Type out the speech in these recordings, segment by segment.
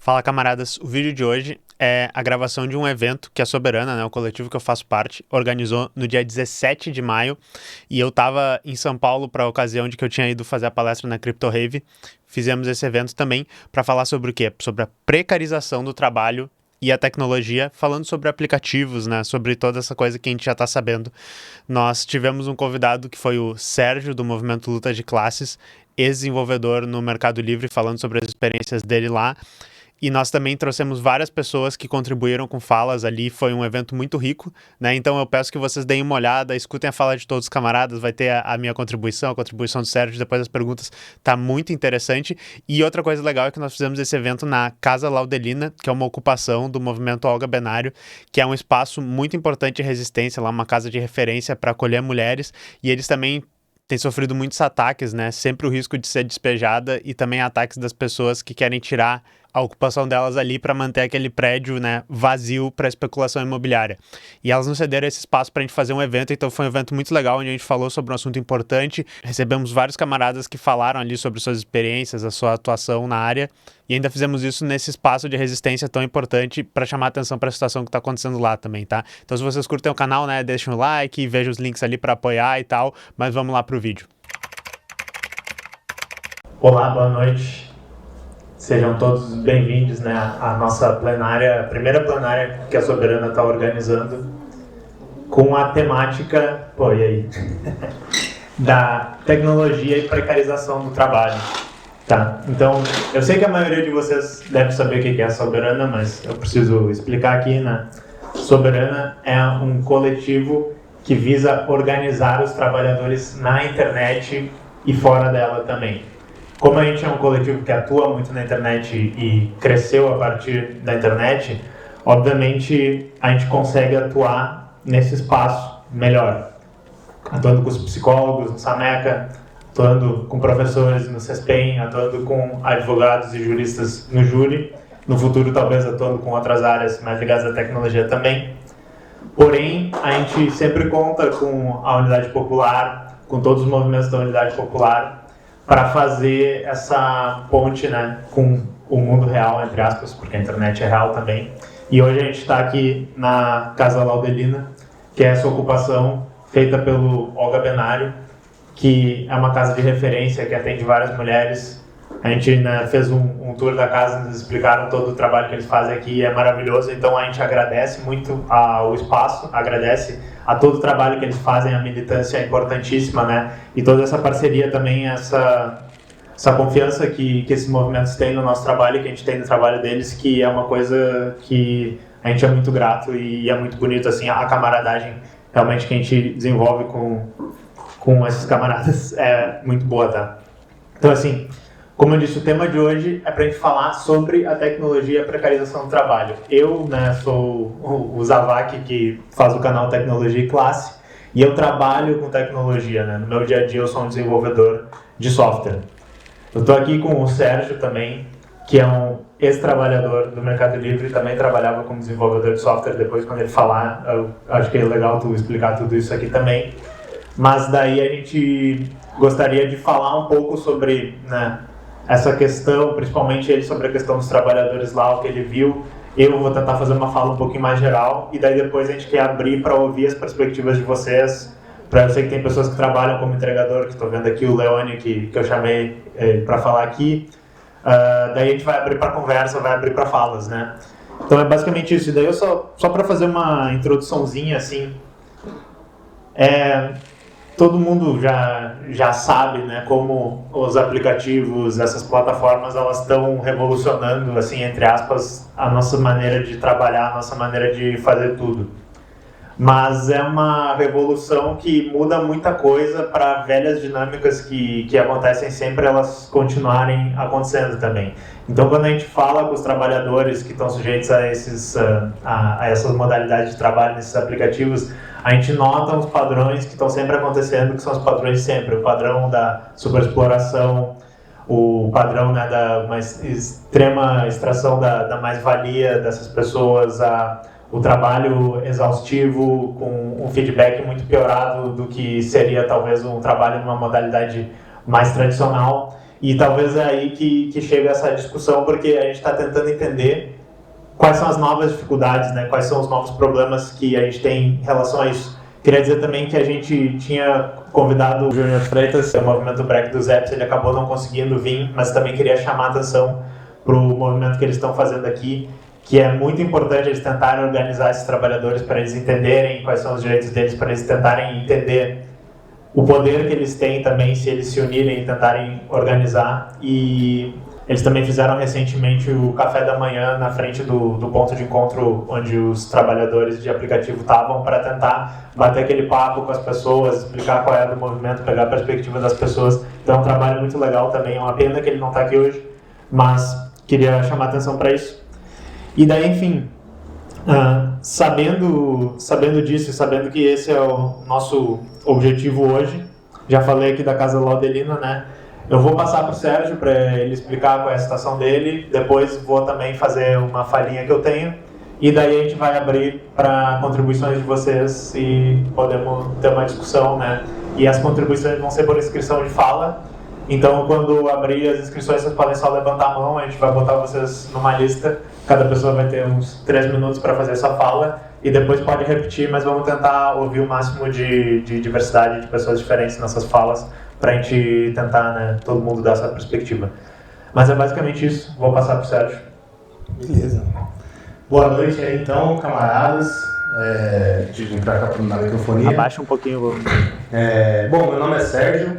Fala, camaradas. O vídeo de hoje é a gravação de um evento que a Soberana, né, o coletivo que eu faço parte, organizou no dia 17 de maio. E eu estava em São Paulo para a ocasião de que eu tinha ido fazer a palestra na Crypto Rave. Fizemos esse evento também para falar sobre o quê? Sobre a precarização do trabalho e a tecnologia, falando sobre aplicativos, né, sobre toda essa coisa que a gente já está sabendo. Nós tivemos um convidado que foi o Sérgio, do Movimento Luta de Classes, ex-desenvolvedor no Mercado Livre, falando sobre as experiências dele lá. E nós também trouxemos várias pessoas que contribuíram com falas ali, foi um evento muito rico, né? Então eu peço que vocês deem uma olhada, escutem a fala de todos os camaradas, vai ter a minha contribuição, a contribuição do Sérgio, depois das perguntas, tá muito interessante. E outra coisa legal é que nós fizemos esse evento na Casa Laudelina, que é uma ocupação do movimento Olga Benário, que é um espaço muito importante de resistência, lá uma casa de referência para acolher mulheres, e eles também tem sofrido muitos ataques, né? Sempre o risco de ser despejada e também ataques das pessoas que querem tirar a ocupação delas ali para manter aquele prédio, né, vazio para especulação imobiliária. E elas nos cederam esse espaço para a gente fazer um evento, então foi um evento muito legal, onde a gente falou sobre um assunto importante, recebemos vários camaradas que falaram ali sobre suas experiências, a sua atuação na área, e ainda fizemos isso nesse espaço de resistência tão importante para chamar a atenção para a situação que está acontecendo lá também, tá? Então se vocês curtem o canal, né, deixem um like, vejam os links ali para apoiar e tal, mas vamos lá pro vídeo. Olá, boa noite. Sejam todos bem-vindos, né, à nossa plenária, a primeira plenária que a Soberana está organizando, com a temática, da tecnologia e precarização do trabalho. Tá, então, eu sei que a maioria de vocês deve saber o que é a Soberana, mas eu preciso explicar aqui, né? Soberana é um coletivo que visa organizar os trabalhadores na internet e fora dela também. Como a gente é um coletivo que atua muito na internet e cresceu a partir da internet, obviamente a gente consegue atuar nesse espaço melhor. Atuando com os psicólogos no Sameca, atuando com professores no CESPEM, atuando com advogados e juristas no júri, no futuro talvez atuando com outras áreas mais ligadas à tecnologia também. Porém, a gente sempre conta com a Unidade Popular, com todos os movimentos da Unidade Popular, para fazer essa ponte, né, com o mundo real, entre aspas, porque a internet é real também. E hoje a gente está aqui na Casa Laudelina, que é essa ocupação feita pelo Olga Benário, que é uma casa de referência que atende várias mulheres. A gente, né, fez um tour da casa, nos explicaram todo o trabalho que eles fazem aqui, é maravilhoso. Então a gente agradece muito ao espaço, agradece a todo o trabalho que eles fazem, a militância é importantíssima, né? E toda essa parceria também, essa confiança que esses movimentos têm no nosso trabalho, que a gente tem no trabalho deles, que é uma coisa que a gente é muito grato e é muito bonito, assim, a camaradagem realmente que a gente desenvolve com esses camaradas é muito boa, tá? Então, assim, como eu disse, o tema de hoje é para a gente falar sobre a tecnologia e a precarização do trabalho. Eu, né, sou o Zavak, que faz o canal Tecnologia e Classe, e eu trabalho com tecnologia, né? No meu dia a dia eu sou um desenvolvedor de software. Eu estou aqui com o Sérgio também, que é um ex-trabalhador do Mercado Livre, também trabalhava como desenvolvedor de software. Depois, quando ele falar, eu acho que é legal tu explicar tudo isso aqui também. Mas daí a gente gostaria de falar um pouco sobre, né, essa questão, principalmente ele sobre a questão dos trabalhadores lá, o que ele viu. Eu vou tentar fazer uma fala um pouquinho mais geral, e daí depois a gente quer abrir para ouvir as perspectivas de vocês. Eu sei que tem pessoas que trabalham como entregador, que estou vendo aqui o Leone, que eu chamei para falar aqui. Daí a gente vai abrir para conversa, vai abrir para falas, né? Então é basicamente isso. E daí eu só para fazer uma introduçãozinha, assim, todo mundo já sabe, né, como os aplicativos, essas plataformas, elas estão revolucionando, assim, entre aspas, a nossa maneira de trabalhar, a nossa maneira de fazer tudo. Mas é uma revolução que muda muita coisa para velhas dinâmicas que acontecem sempre, elas continuarem acontecendo também. Então, quando a gente fala com os trabalhadores que estão sujeitos a essas modalidades de trabalho nesses aplicativos, a gente nota os padrões que estão sempre acontecendo, que são os padrões de sempre. O padrão da superexploração, o padrão, né, da uma extrema extração da mais-valia dessas pessoas, o trabalho exaustivo com um feedback muito piorado do que seria talvez um trabalho numa modalidade mais tradicional. E talvez é aí que chega essa discussão, porque a gente está tentando entender quais são as novas dificuldades, né? Quais são os novos problemas que a gente tem em relação a isso. Queria dizer também que a gente tinha convidado o Júnior Freitas, o movimento Break dos Apps, ele acabou não conseguindo vir, mas também queria chamar a atenção para o movimento que eles estão fazendo aqui, que é muito importante eles tentarem organizar esses trabalhadores para eles entenderem quais são os direitos deles, para eles tentarem entender o poder que eles têm também se eles se unirem e tentarem organizar. E eles também fizeram recentemente o café da manhã na frente do ponto de encontro onde os trabalhadores de aplicativo estavam, para tentar bater aquele papo com as pessoas, explicar qual era o movimento, pegar a perspectiva das pessoas. Então é um trabalho muito legal também. É uma pena que ele não está aqui hoje, mas queria chamar a atenção para isso. E daí, enfim, sabendo disso e sabendo que esse é o nosso objetivo hoje, já falei aqui da Casa Laudelina, né? Eu vou passar para o Sérgio para ele explicar qual é a situação dele, depois vou também fazer uma falinha que eu tenho, e daí a gente vai abrir para contribuições de vocês e podemos ter uma discussão, né? E as contribuições vão ser por inscrição de fala, então quando abrir as inscrições vocês podem só levantar a mão, a gente vai botar vocês numa lista, cada pessoa vai ter uns 3 minutos para fazer essa fala, e depois pode repetir, mas vamos tentar ouvir o máximo de diversidade de pessoas diferentes nessas falas, para a gente tentar, né, todo mundo dar essa perspectiva. Mas é basicamente isso. Vou passar para o Sérgio. Beleza. Boa noite aí, então, camaradas. Deixa eu vir para cá na microfonia. Abaixa um pouquinho. Bom, meu nome é Sérgio.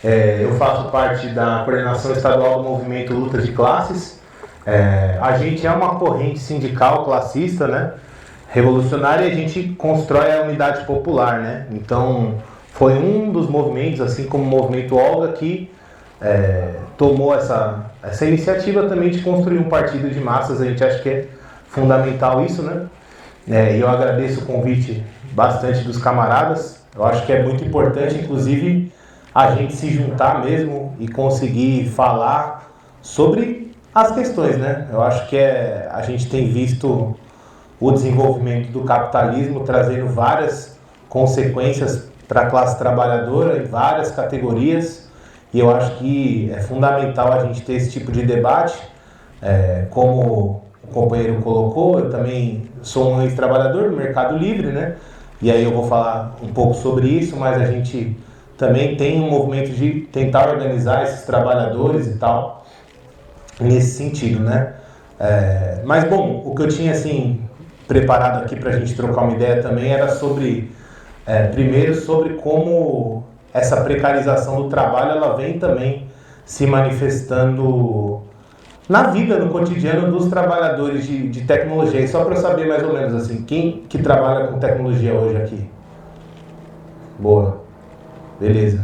Eu faço parte da coordenação estadual do movimento Luta de Classes. A gente é uma corrente sindical classista, né, revolucionária, e a gente constrói a unidade popular, né? Então, foi um dos movimentos, assim como o movimento Olga, que tomou essa iniciativa também de construir um partido de massas. A gente acha que é fundamental isso, né? E eu agradeço o convite bastante dos camaradas. Eu acho que é muito importante, inclusive, a gente se juntar mesmo e conseguir falar sobre as questões, né? Eu acho que a gente tem visto o desenvolvimento do capitalismo trazendo várias consequências para a classe trabalhadora em várias categorias, e eu acho que é fundamental a gente ter esse tipo de debate. Como o companheiro colocou, eu também sou um ex-trabalhador do Mercado Livre, né? E aí eu vou falar um pouco sobre isso, mas a gente também tem um movimento de tentar organizar esses trabalhadores e tal, nesse sentido, né? Mas, bom, o que eu tinha, assim, preparado aqui para a gente trocar uma ideia também era sobre... primeiro, sobre como essa precarização do trabalho ela vem também se manifestando na vida, no cotidiano dos trabalhadores de tecnologia. E só para eu saber mais ou menos assim, quem que trabalha com tecnologia hoje aqui? Boa, beleza.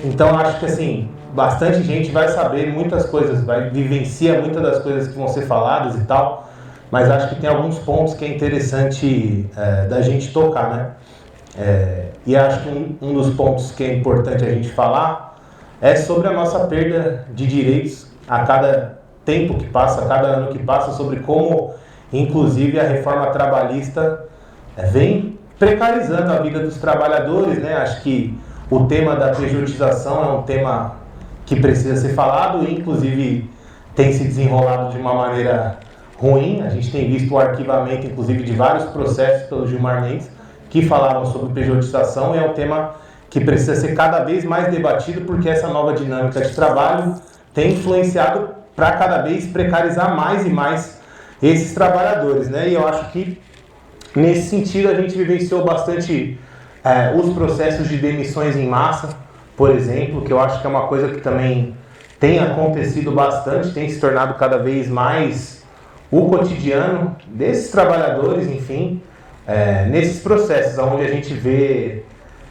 Então acho que assim, bastante gente vai saber muitas coisas, vai vivenciar muitas das coisas que vão ser faladas e tal, mas acho que tem alguns pontos que é interessante da gente tocar, né? E acho que um dos pontos que é importante a gente falar é sobre a nossa perda de direitos a cada tempo que passa, a cada ano que passa, sobre como, inclusive, a reforma trabalhista vem precarizando a vida dos trabalhadores, né? Acho que o tema da pejotização é um tema que precisa ser falado e, inclusive, tem se desenrolado de uma maneira ruim. A gente tem visto o arquivamento, inclusive, de vários processos pelo Gilmar Mendes que falavam sobre pejotização, e é um tema que precisa ser cada vez mais debatido, porque essa nova dinâmica de trabalho tem influenciado para cada vez precarizar mais e mais esses trabalhadores, né? E eu acho que, nesse sentido, a gente vivenciou bastante os processos de demissões em massa, por exemplo, que eu acho que é uma coisa que também tem acontecido bastante, tem se tornado cada vez mais o cotidiano desses trabalhadores, enfim, nesses processos onde a gente vê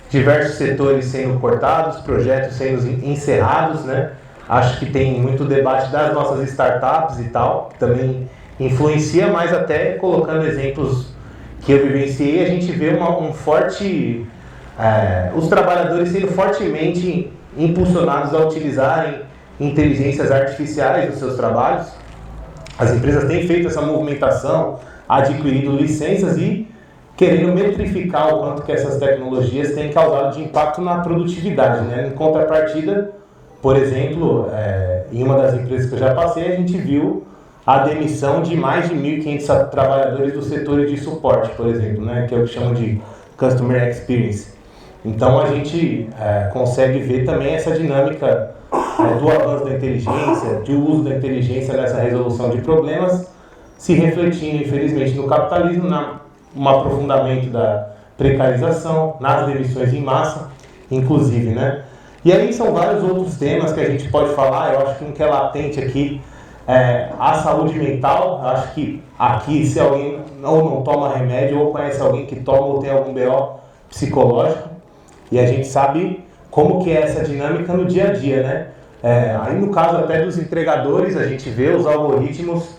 diversos setores sendo cortados, projetos sendo encerrados, né? Acho que tem muito debate das nossas startups e tal, que também influencia, mas até colocando exemplos que eu vivenciei, a gente vê um forte... os trabalhadores sendo fortemente impulsionados a utilizarem inteligências artificiais nos seus trabalhos. As empresas têm feito essa movimentação, adquirindo licenças e querendo metrificar o quanto que essas tecnologias têm causado de impacto na produtividade, né? Em contrapartida, por exemplo, em uma das empresas que eu já passei, a gente viu a demissão de mais de 1.500 trabalhadores do setor de suporte, por exemplo, né, que é o que chamam de Customer Experience. Então a gente consegue ver também essa dinâmica do avanço da inteligência, de uso da inteligência nessa resolução de problemas, se refletindo, infelizmente, no capitalismo, no aprofundamento da precarização, nas demissões em massa, inclusive, né? E aí são vários outros temas que a gente pode falar. Eu acho que um que é latente aqui é a saúde mental. Eu acho que aqui, se alguém não toma remédio, ou conhece alguém que toma ou tem algum BO psicológico, e a gente sabe como que é essa dinâmica no dia a dia, né? Aí no caso até dos entregadores, a gente vê os algoritmos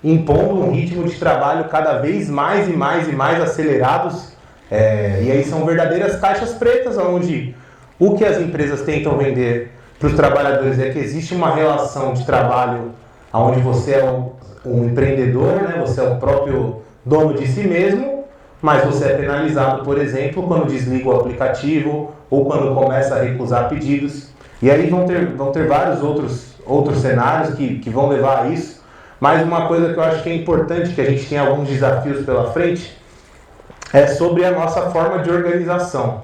impondo um ritmo de trabalho cada vez mais e mais acelerados, e aí são verdadeiras caixas pretas, onde o que as empresas tentam vender para os trabalhadores é que existe uma relação de trabalho onde você é um empreendedor, né? Você é o próprio dono de si mesmo, mas você é penalizado, por exemplo, quando desliga o aplicativo ou quando começa a recusar pedidos. E aí vão ter vários outros cenários que vão levar a isso. Mas uma coisa que eu acho que é importante, que a gente tem alguns desafios pela frente, é sobre a nossa forma de organização,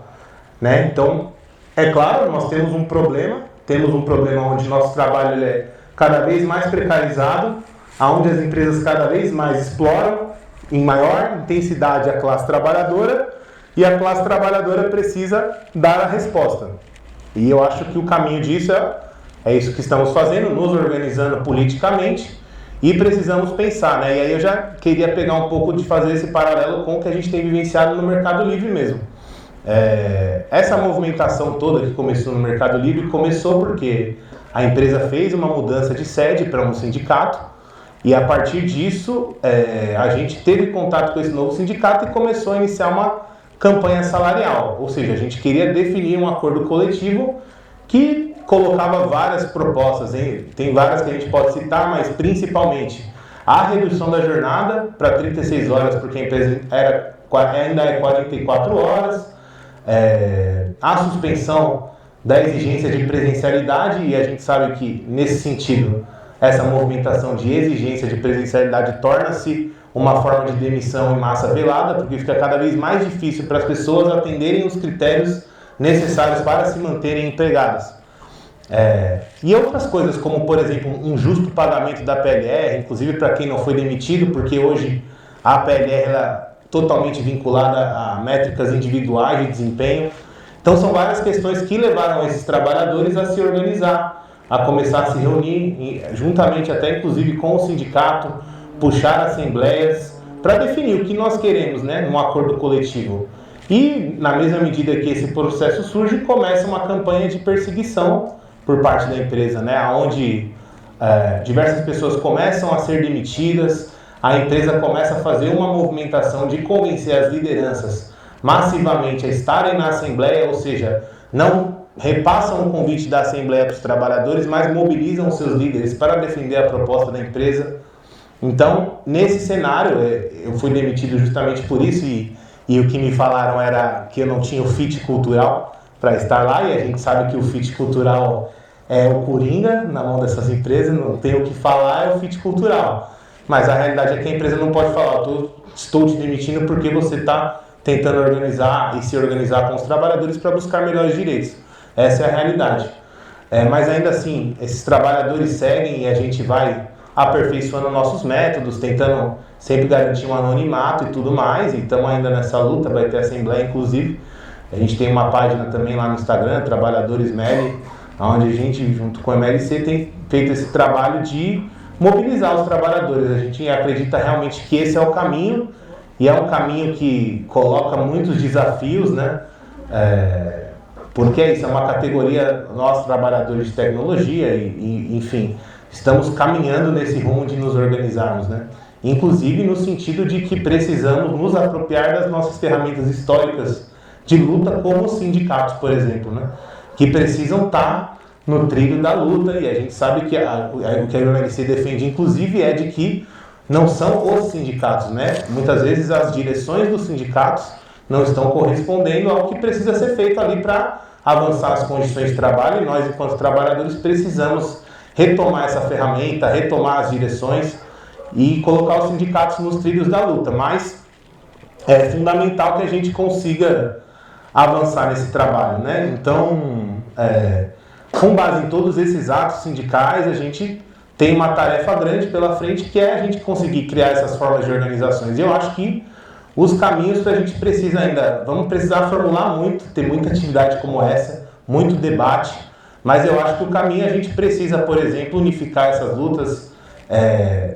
né? Então, é claro, nós temos um problema onde nosso trabalho ele é cada vez mais precarizado, onde as empresas cada vez mais exploram em maior intensidade a classe trabalhadora, e a classe trabalhadora precisa dar a resposta. E eu acho que o caminho disso é isso que estamos fazendo, nos organizando politicamente, e precisamos pensar, né? E aí eu já queria pegar um pouco de fazer esse paralelo com o que a gente tem vivenciado no Mercado Livre mesmo. Essa movimentação toda que começou no Mercado Livre começou porque a empresa fez uma mudança de sede para um sindicato, e a partir disso a gente teve contato com esse novo sindicato e começou a iniciar uma campanha salarial, ou seja, a gente queria definir um acordo coletivo que colocava várias propostas, hein? Tem várias que a gente pode citar, mas principalmente a redução da jornada para 36 horas, porque a empresa ainda é 44 horas, a suspensão da exigência de presencialidade, e a gente sabe que nesse sentido essa movimentação de exigência de presencialidade torna-se uma forma de demissão em massa velada, porque fica cada vez mais difícil para as pessoas atenderem os critérios necessários para se manterem empregadas. E outras coisas, como por exemplo um justo pagamento da PLR, inclusive para quem não foi demitido, porque hoje a PLR é totalmente vinculada a métricas individuais de desempenho. Então são várias questões que levaram esses trabalhadores a se organizar, a começar a se reunir, juntamente até inclusive com o sindicato, puxar assembleias para definir o que nós queremos, né, num acordo coletivo. E na mesma medida que esse processo surge, começa uma campanha de perseguição por parte da empresa, né, onde diversas pessoas começam a ser demitidas, a empresa começa a fazer uma movimentação de convencer as lideranças massivamente a estarem na assembleia, ou seja, não repassam o convite da assembleia para os trabalhadores, mas mobilizam os seus líderes para defender a proposta da empresa. Então, nesse cenário, eu fui demitido justamente por isso, e o que me falaram era que eu não tinha o fit cultural para estar lá, e a gente sabe que o fit cultural é o coringa na mão dessas empresas, não tem o que falar, é o fit cultural. Mas a realidade é que a empresa não pode falar, estou te demitindo porque você está tentando organizar e se organizar com os trabalhadores para buscar melhores direitos. Essa é a realidade. Mas ainda assim, esses trabalhadores seguem e a gente vai aperfeiçoando nossos métodos, tentando sempre garantir um anonimato e tudo mais, e estamos ainda nessa luta, vai ter assembleia inclusive. A gente tem uma página também lá no Instagram, Trabalhadores MELI, onde a gente, junto com a MLC, tem feito esse trabalho de mobilizar os trabalhadores. A gente acredita realmente que esse é o caminho, e é um caminho que coloca muitos desafios, né? Porque isso é uma categoria, nós trabalhadores de tecnologia, e enfim, estamos caminhando nesse rumo de nos organizarmos, né? Inclusive no sentido de que precisamos nos apropriar das nossas ferramentas históricas de luta, como os sindicatos, por exemplo, né? Que precisam estar no trilho da luta, e a gente sabe que o que a UMLC defende, inclusive, é de que não são os sindicatos, né? Muitas vezes as direções dos sindicatos não estão correspondendo ao que precisa ser feito ali para avançar as condições de trabalho e nós, enquanto trabalhadores, precisamos retomar essa ferramenta, retomar as direções e colocar os sindicatos nos trilhos da luta. Mas é fundamental que a gente consiga avançar nesse trabalho, né? Então, com base em todos esses atos sindicais, a gente tem uma tarefa grande pela frente, que é a gente conseguir criar essas formas de organizações. E eu acho que os caminhos que a gente precisa ainda, vamos precisar formular muito, ter muita atividade como essa, muito debate, mas eu acho que o caminho a gente precisa, por exemplo, unificar essas lutas,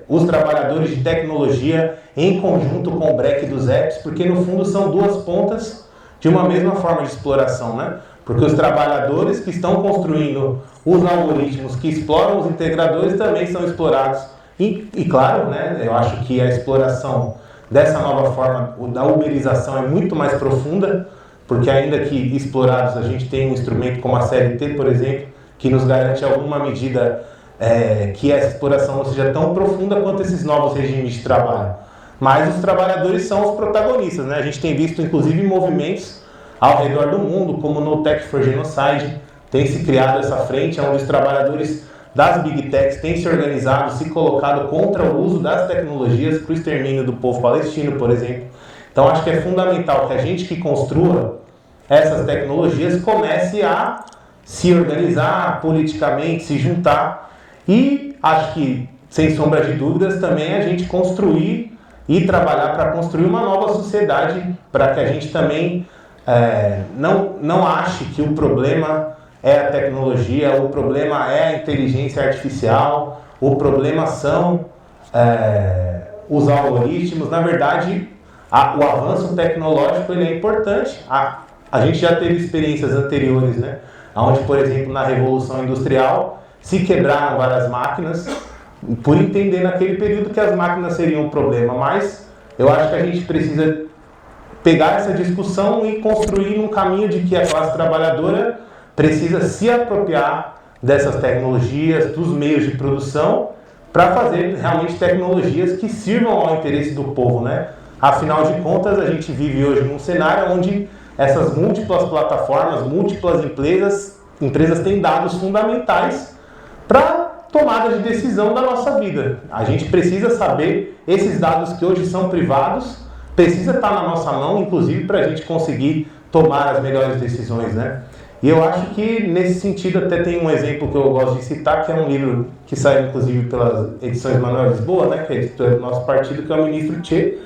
os trabalhadores de tecnologia em conjunto com o BREC dos EPs, porque no fundo são duas pontas de uma mesma forma de exploração, né? Porque os trabalhadores que estão construindo os algoritmos que exploram os integradores também são explorados. E claro, né, eu acho que a exploração dessa nova forma da uberização é muito mais profunda, porque ainda que explorados a gente tem um instrumento como a CLT, por exemplo, que nos garante alguma medida que essa exploração não seja tão profunda quanto esses novos regimes de trabalho. Mas os trabalhadores são os protagonistas, né? A gente tem visto inclusive movimentos ao redor do mundo, como no Tech for Genocide, tem se criado essa frente, onde os trabalhadores das Big Techs têm se organizado, se colocado contra o uso das tecnologias para o extermínio do povo palestino, por exemplo. Então acho que é fundamental que a gente que construa essas tecnologias comece a se organizar politicamente, se juntar, e acho que, sem sombra de dúvidas, também a gente construir e trabalhar para construir uma nova sociedade, para que a gente também não ache que o problema é a tecnologia, o problema é a inteligência artificial, o problema são os algoritmos. Na verdade, o avanço tecnológico ele é importante. A gente já teve experiências anteriores, né? Onde, por exemplo, na Revolução Industrial, se quebraram várias máquinas, por entender naquele período que as máquinas seriam um problema. Mas eu acho que a gente precisa pegar essa discussão e construir um caminho de que a classe trabalhadora precisa se apropriar dessas tecnologias, dos meios de produção, para fazer realmente tecnologias que sirvam ao interesse do povo, né? Afinal de contas, a gente vive hoje num cenário onde essas múltiplas plataformas, múltiplas empresas têm dados fundamentais para tomada de decisão da nossa vida. A gente precisa saber, esses dados que hoje são privados, precisa estar na nossa mão, inclusive, para a gente conseguir tomar as melhores decisões, né? E eu acho que, nesse sentido, até tem um exemplo que eu gosto de citar, que é um livro que saiu, inclusive, pelas edições Manuel Lisboa, né, que é a editora do nosso partido, que é o Ministro Che,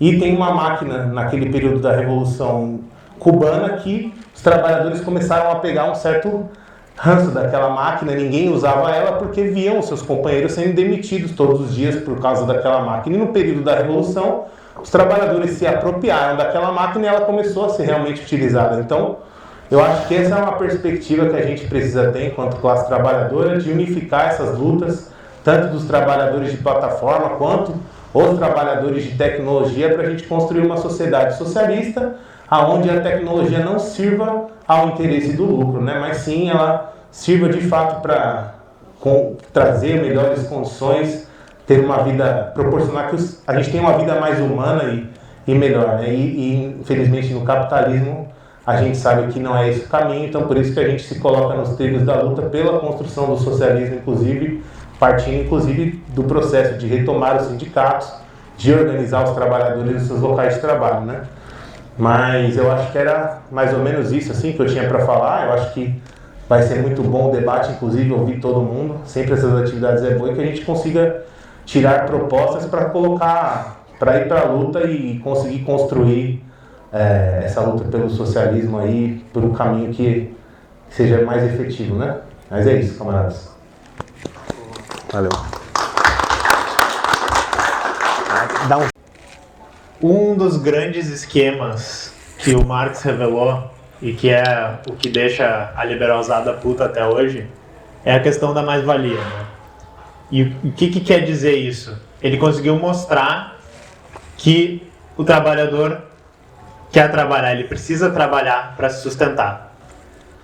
e tem uma máquina, naquele período da Revolução Cubana, que os trabalhadores começaram a pegar um certo ranço daquela máquina, ninguém usava ela porque viam seus companheiros sendo demitidos todos os dias por causa daquela máquina. E no período da Revolução, os trabalhadores se apropriaram daquela máquina e ela começou a ser realmente utilizada. Então, eu acho que essa é uma perspectiva que a gente precisa ter enquanto classe trabalhadora, de unificar essas lutas, tanto dos trabalhadores de plataforma quanto os trabalhadores de tecnologia, para a gente construir uma sociedade socialista, onde a tecnologia não sirva ao interesse do lucro, né? Mas sim ela sirva de fato para trazer melhores condições, ter uma vida, proporcionar que a gente tenha uma vida mais humana e melhor, né? E infelizmente no capitalismo a gente sabe que não é esse o caminho, então por isso que a gente se coloca nos trilhos da luta pela construção do socialismo, inclusive, partindo inclusive do processo de retomar os sindicatos, de organizar os trabalhadores nos seus locais de trabalho, né? Mas eu acho que era mais ou menos isso assim que eu tinha para falar. Eu acho que vai ser muito bom o debate, inclusive ouvir todo mundo. Sempre essas atividades é boa, e que a gente consiga tirar propostas para colocar, para ir para a luta e conseguir construir essa luta pelo socialismo aí, por um caminho que seja mais efetivo, né? Mas é isso, camaradas. Valeu. Um dos grandes esquemas que o Marx revelou, e que é o que deixa a liberalzada puta até hoje, é a questão da mais-valia, né? E o que quer dizer isso? Ele conseguiu mostrar que o trabalhador quer trabalhar, ele precisa trabalhar para se sustentar.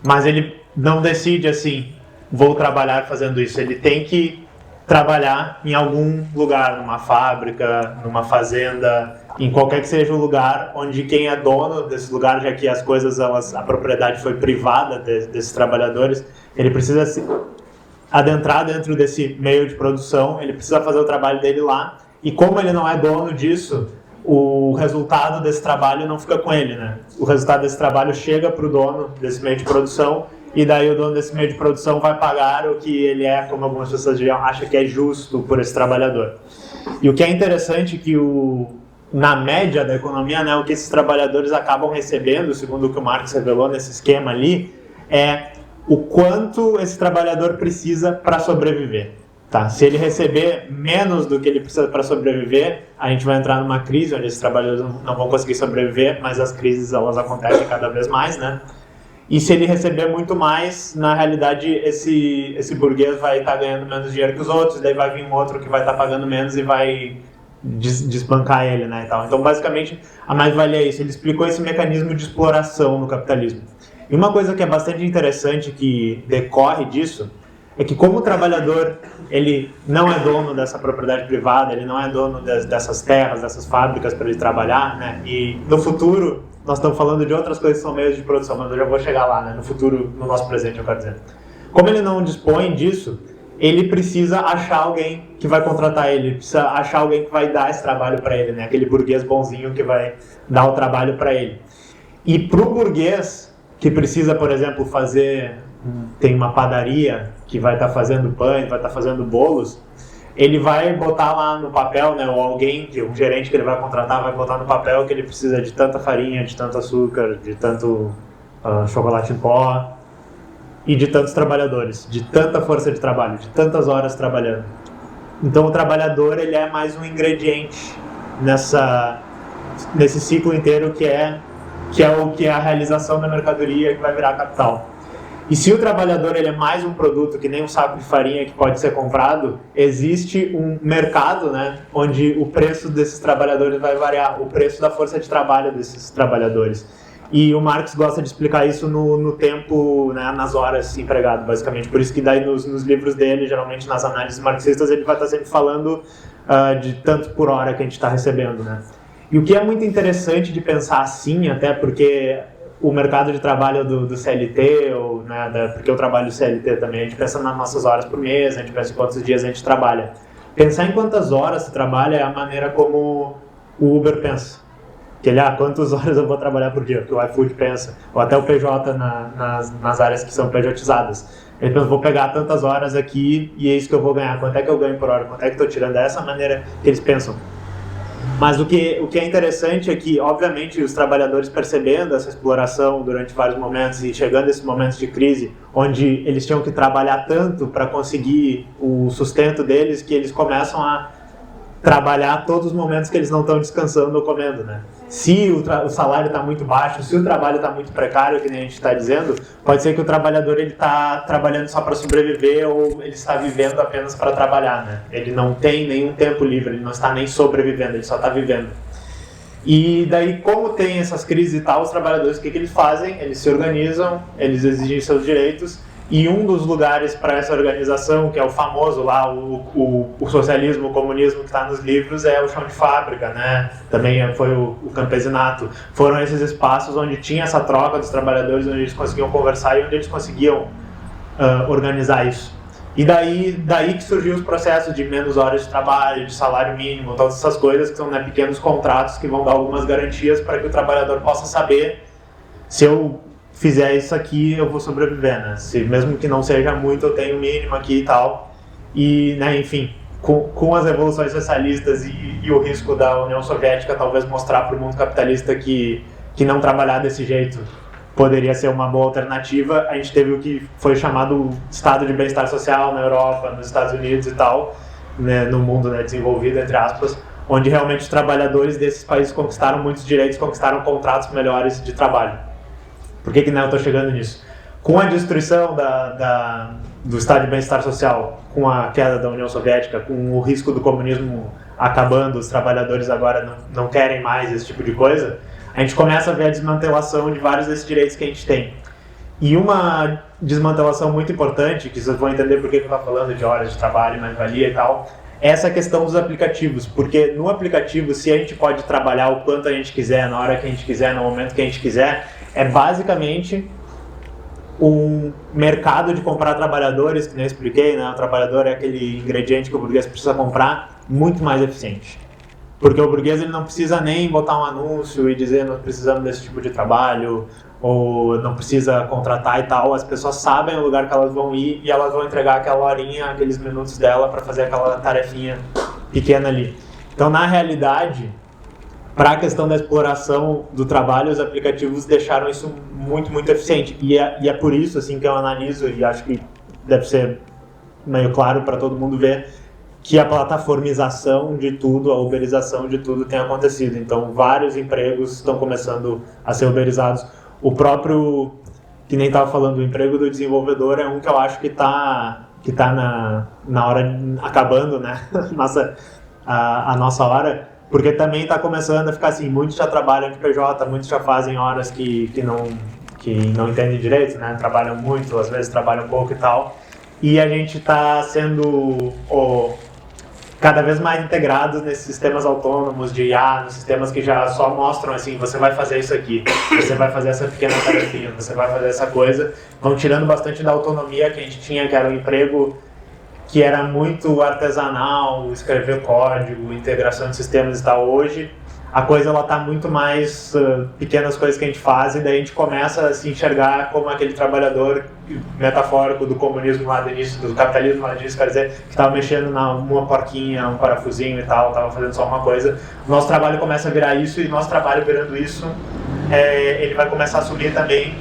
Mas ele não decide assim, vou trabalhar fazendo isso. Ele tem que trabalhar em algum lugar, numa fábrica, numa fazenda, em qualquer que seja o lugar onde quem é dono desse lugar, já que as coisas, a propriedade foi privada desses trabalhadores, ele precisa se adentrar dentro desse meio de produção, ele precisa fazer o trabalho dele lá, e como ele não é dono disso, o resultado desse trabalho não fica com ele, né? O resultado desse trabalho chega para o dono desse meio de produção, e daí o dono desse meio de produção vai pagar o que ele como algumas pessoas acham que é justo por esse trabalhador. E o que é interessante é que na média da economia, né, o que esses trabalhadores acabam recebendo, segundo o que o Marx revelou nesse esquema ali, é o quanto esse trabalhador precisa para sobreviver. Tá? Se ele receber menos do que ele precisa para sobreviver, a gente vai entrar numa crise onde esses trabalhadores não vão conseguir sobreviver, mas as crises elas acontecem cada vez mais, né? E se ele receber muito mais, na realidade esse burguês vai estar ganhando menos dinheiro que os outros, daí vai vir um outro que vai estar pagando menos e vai desbancar ele, né? E tal. Então, basicamente, a mais-valia é isso. Ele explicou esse mecanismo de exploração no capitalismo. E uma coisa que é bastante interessante que decorre disso é que como o trabalhador ele não é dono dessa propriedade privada, ele não é dono dessas terras, dessas fábricas para ele trabalhar, né? E no futuro, nós estamos falando de outras coisas que são meios de produção, mas eu já vou chegar lá, né? No futuro, no nosso presente, eu quero dizer. Como ele não dispõe disso, ele precisa achar alguém que vai contratar ele, precisa achar alguém que vai dar esse trabalho para ele, né? Aquele burguês bonzinho que vai dar o trabalho para ele. E para o burguês que precisa, por exemplo, tem uma padaria que vai estar fazendo pães, vai estar fazendo bolos, ele vai botar lá no papel, né, ou alguém, um gerente que ele vai contratar, vai botar no papel que ele precisa de tanta farinha, de tanto açúcar, de tanto chocolate em pó e de tantos trabalhadores, de tanta força de trabalho, de tantas horas trabalhando. Então o trabalhador ele é mais um ingrediente nesse ciclo inteiro que é a realização da mercadoria que vai virar capital. E se o trabalhador ele é mais um produto que nem um saco de farinha que pode ser comprado, existe um mercado, né, onde o preço desses trabalhadores vai variar, o preço da força de trabalho desses trabalhadores. E o Marx gosta de explicar isso no tempo, né, nas horas empregado, basicamente. Por isso que daí nos livros dele, geralmente nas análises marxistas, ele vai estar sempre falando de tanto por hora que a gente está recebendo, né? E o que é muito interessante de pensar assim, até porque o mercado de trabalho do CLT, ou, né, porque eu trabalho CLT também, a gente pensa nas nossas horas por mês, a gente pensa em quantos dias a gente trabalha. Pensar em quantas horas você trabalha é a maneira como o Uber pensa. Que ele, quantas horas eu vou trabalhar por dia, que o iFood pensa, ou até o PJ nas áreas que são PJizadas. Ele pensa, vou pegar tantas horas aqui e é isso que eu vou ganhar, quanto é que eu ganho por hora, quanto é que estou tirando, é essa maneira que eles pensam. Mas o que é interessante é que, obviamente, os trabalhadores percebendo essa exploração durante vários momentos e chegando a esses momentos de crise, onde eles tinham que trabalhar tanto para conseguir o sustento deles, que eles começam a trabalhar todos os momentos que eles não estão descansando ou comendo, né? Se o salário está muito baixo, se o trabalho está muito precário, que nem a gente está dizendo, pode ser que o trabalhador ele está trabalhando só para sobreviver ou ele está vivendo apenas para trabalhar, né? Ele não tem nenhum tempo livre, ele não está nem sobrevivendo, ele só está vivendo. E daí, como tem essas crises e tal, os trabalhadores, o que eles fazem? Eles se organizam, eles exigem seus direitos. E um dos lugares para essa organização, que é o famoso lá, o socialismo, o comunismo que está nos livros, é o chão de fábrica, né? Também foi o campesinato. Foram esses espaços onde tinha essa troca dos trabalhadores, onde eles conseguiam conversar e onde eles conseguiam organizar isso. E daí que surgiu os processos de menos horas de trabalho, de salário mínimo, todas essas coisas que são, né, pequenos contratos que vão dar algumas garantias para que o trabalhador possa saber se eu fizer isso aqui, eu vou sobreviver, né? Se, mesmo que não seja muito, eu tenho o mínimo aqui e tal. E, né, enfim, com as revoluções socialistas e o risco da União Soviética talvez mostrar para o mundo capitalista que não trabalhar desse jeito poderia ser uma boa alternativa, a gente teve o que foi chamado estado de bem-estar social na Europa, nos Estados Unidos e tal, né, no mundo, né, desenvolvido, entre aspas, onde realmente os trabalhadores desses países conquistaram muitos direitos, conquistaram contratos melhores de trabalho. Por que eu estou chegando nisso? Com a destruição do estado de bem-estar social, com a queda da União Soviética, com o risco do comunismo acabando, os trabalhadores agora não querem mais esse tipo de coisa, a gente começa a ver a desmantelação de vários desses direitos que a gente tem. E uma desmantelação muito importante, que vocês vão entender por que eu estou falando de horas de trabalho, mais-valia e tal, é essa questão dos aplicativos. Porque no aplicativo, se a gente pode trabalhar o quanto a gente quiser, na hora que a gente quiser, no momento que a gente quiser, é basicamente um mercado de comprar trabalhadores, que nem eu expliquei, né? O trabalhador é aquele ingrediente que o burguês precisa comprar, muito mais eficiente. Porque o burguês ele não precisa nem botar um anúncio e dizer nós precisamos desse tipo de trabalho, ou não precisa contratar e tal. As pessoas sabem o lugar que elas vão ir e elas vão entregar aquela horinha, aqueles minutos dela para fazer aquela tarefinha pequena ali. Então, na realidade, para a questão da exploração do trabalho, os aplicativos deixaram isso muito, muito eficiente. E é por isso assim, que eu analiso, e acho que deve ser meio claro para todo mundo ver, que a plataformização de tudo, a uberização de tudo tem acontecido. Então, vários empregos estão começando a ser uberizados. O próprio, que nem estava falando, o emprego do desenvolvedor é um que eu acho que tá na hora, acabando, né? a nossa hora, porque também está começando a ficar assim, muitos já trabalham de PJ, muitos já fazem horas que não entendem direito, né? Trabalham muito, às vezes trabalham pouco e tal. E a gente está sendo cada vez mais integrados nesses sistemas autônomos de IA, nos sistemas que já só mostram assim, você vai fazer isso aqui, você vai fazer essa pequena tarefinha, você vai fazer essa coisa. Vão tirando bastante da autonomia que a gente tinha, que era um emprego que era muito artesanal, escrever código, integração de sistemas e tal. Hoje a coisa ela tá muito mais pequenas coisas que a gente faz, e daí a gente começa a se enxergar como aquele trabalhador metafórico do comunismo lá do início, do capitalismo lá do início, quer dizer, que estava mexendo numa porquinha, um parafusinho e tal, estava fazendo só uma coisa. O nosso trabalho começa a virar isso, e nosso trabalho virando isso, ele vai começar a subir também.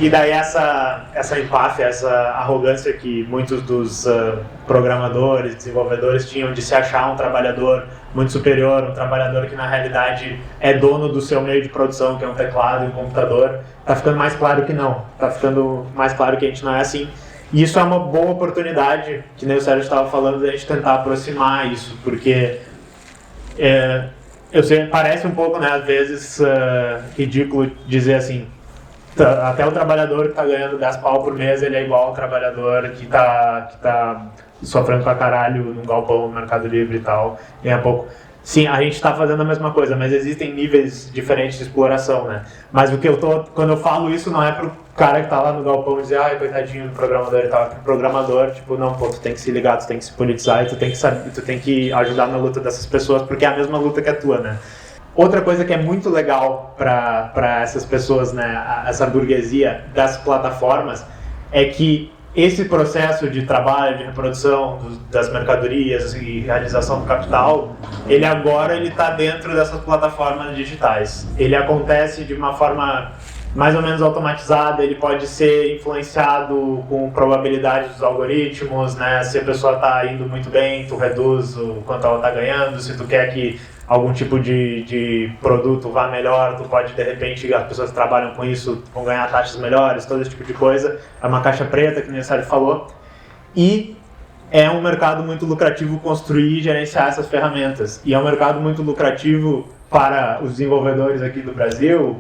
E daí essa empáfia, essa arrogância que muitos dos programadores, desenvolvedores tinham de se achar um trabalhador muito superior, um trabalhador que na realidade é dono do seu meio de produção, que é um teclado e um computador, tá ficando mais claro que não. Tá ficando mais claro que a gente não é assim. E isso é uma boa oportunidade, que nem o Sérgio estava falando, de a gente tentar aproximar isso, porque eu sei, parece um pouco, né, às vezes ridículo dizer assim, até o trabalhador que está ganhando 10 pau por mês, ele é igual ao trabalhador que tá sofrendo pra caralho num galpão, no Mercado Livre e tal, ganha pouco. Sim, a gente está fazendo a mesma coisa, mas existem níveis diferentes de exploração, né? Mas quando eu falo isso, não é pro cara que está lá no galpão dizer, ai, coitadinho do programador e tal, é pro programador, tipo, não, pô, tu tem que se ligar, tu tem que se politizar, e tu tem que saber, tu tem que ajudar na luta dessas pessoas, porque é a mesma luta que a tua, né? Outra coisa que é muito legal para essas pessoas, né, essa burguesia das plataformas, é que esse processo de trabalho, de reprodução das mercadorias e realização do capital, ele agora está dentro dessas plataformas digitais. Ele acontece de uma forma mais ou menos automatizada, ele pode ser influenciado com probabilidade dos algoritmos, né? Se a pessoa está indo muito bem, tu reduz o quanto ela está ganhando. Se tu quer que algum tipo de produto vá melhor, tu pode, de repente, as pessoas que trabalham com isso vão ganhar taxas melhores, todo esse tipo de coisa. É uma caixa preta, que o Sérgio falou. E é um mercado muito lucrativo construir e gerenciar essas ferramentas. E é um mercado muito lucrativo para os desenvolvedores aqui do Brasil,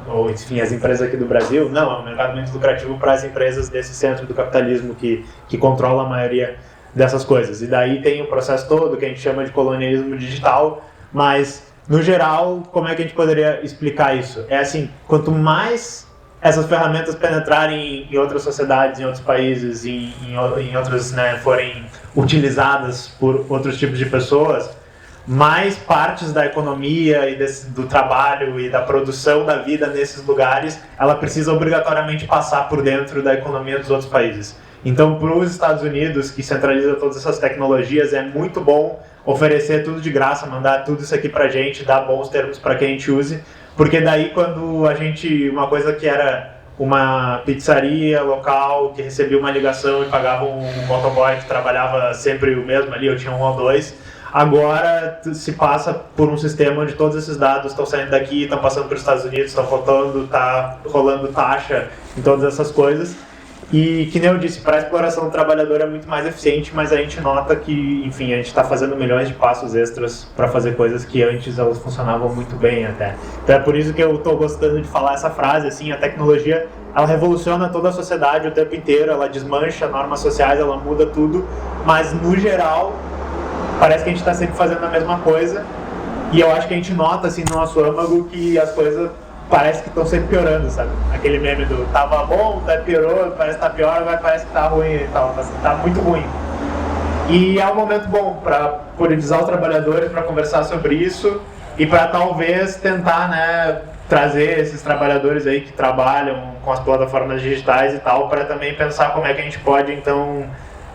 ou enfim, as empresas aqui do Brasil. Não, é um mercado muito lucrativo para as empresas desse centro do capitalismo que controla a maioria dessas coisas. E daí tem o processo todo que a gente chama de colonialismo digital, mas, no geral, como é que a gente poderia explicar isso? É assim, quanto mais essas ferramentas penetrarem em outras sociedades, em outros países, em outras, né, forem utilizadas por outros tipos de pessoas, mais partes da economia e do trabalho e da produção da vida nesses lugares, ela precisa obrigatoriamente passar por dentro da economia dos outros países. Então, para os Estados Unidos, que centraliza todas essas tecnologias, é muito bom oferecer tudo de graça, mandar tudo isso aqui pra gente, dar bons termos para que a gente use, porque daí quando uma coisa que era uma pizzaria local, que recebia uma ligação e pagava um motoboy que trabalhava sempre o mesmo ali, eu tinha 1 ou 2, agora se passa por um sistema onde todos esses dados estão saindo daqui, estão passando para os Estados Unidos, estão voltando, está rolando taxa em todas essas coisas. E, que nem eu disse, para a exploração do trabalhador é muito mais eficiente, mas a gente nota que, enfim, a gente está fazendo milhões de passos extras para fazer coisas que antes elas funcionavam muito bem até. Então é por isso que eu estou gostando de falar essa frase, assim, a tecnologia, ela revoluciona toda a sociedade o tempo inteiro, ela desmancha normas sociais, ela muda tudo, mas no geral, parece que a gente está sempre fazendo a mesma coisa, e eu acho que a gente nota, assim, no nosso âmago que as coisas parece que estão sempre piorando, sabe? Aquele meme do tava bom, tá piorou, parece que tá pior, agora parece que tá ruim e tal, tá muito ruim. E é um momento bom para politizar os trabalhadores, para conversar sobre isso e para talvez tentar, né, trazer esses trabalhadores aí que trabalham com as plataformas digitais e tal, para também pensar como é que a gente pode, então,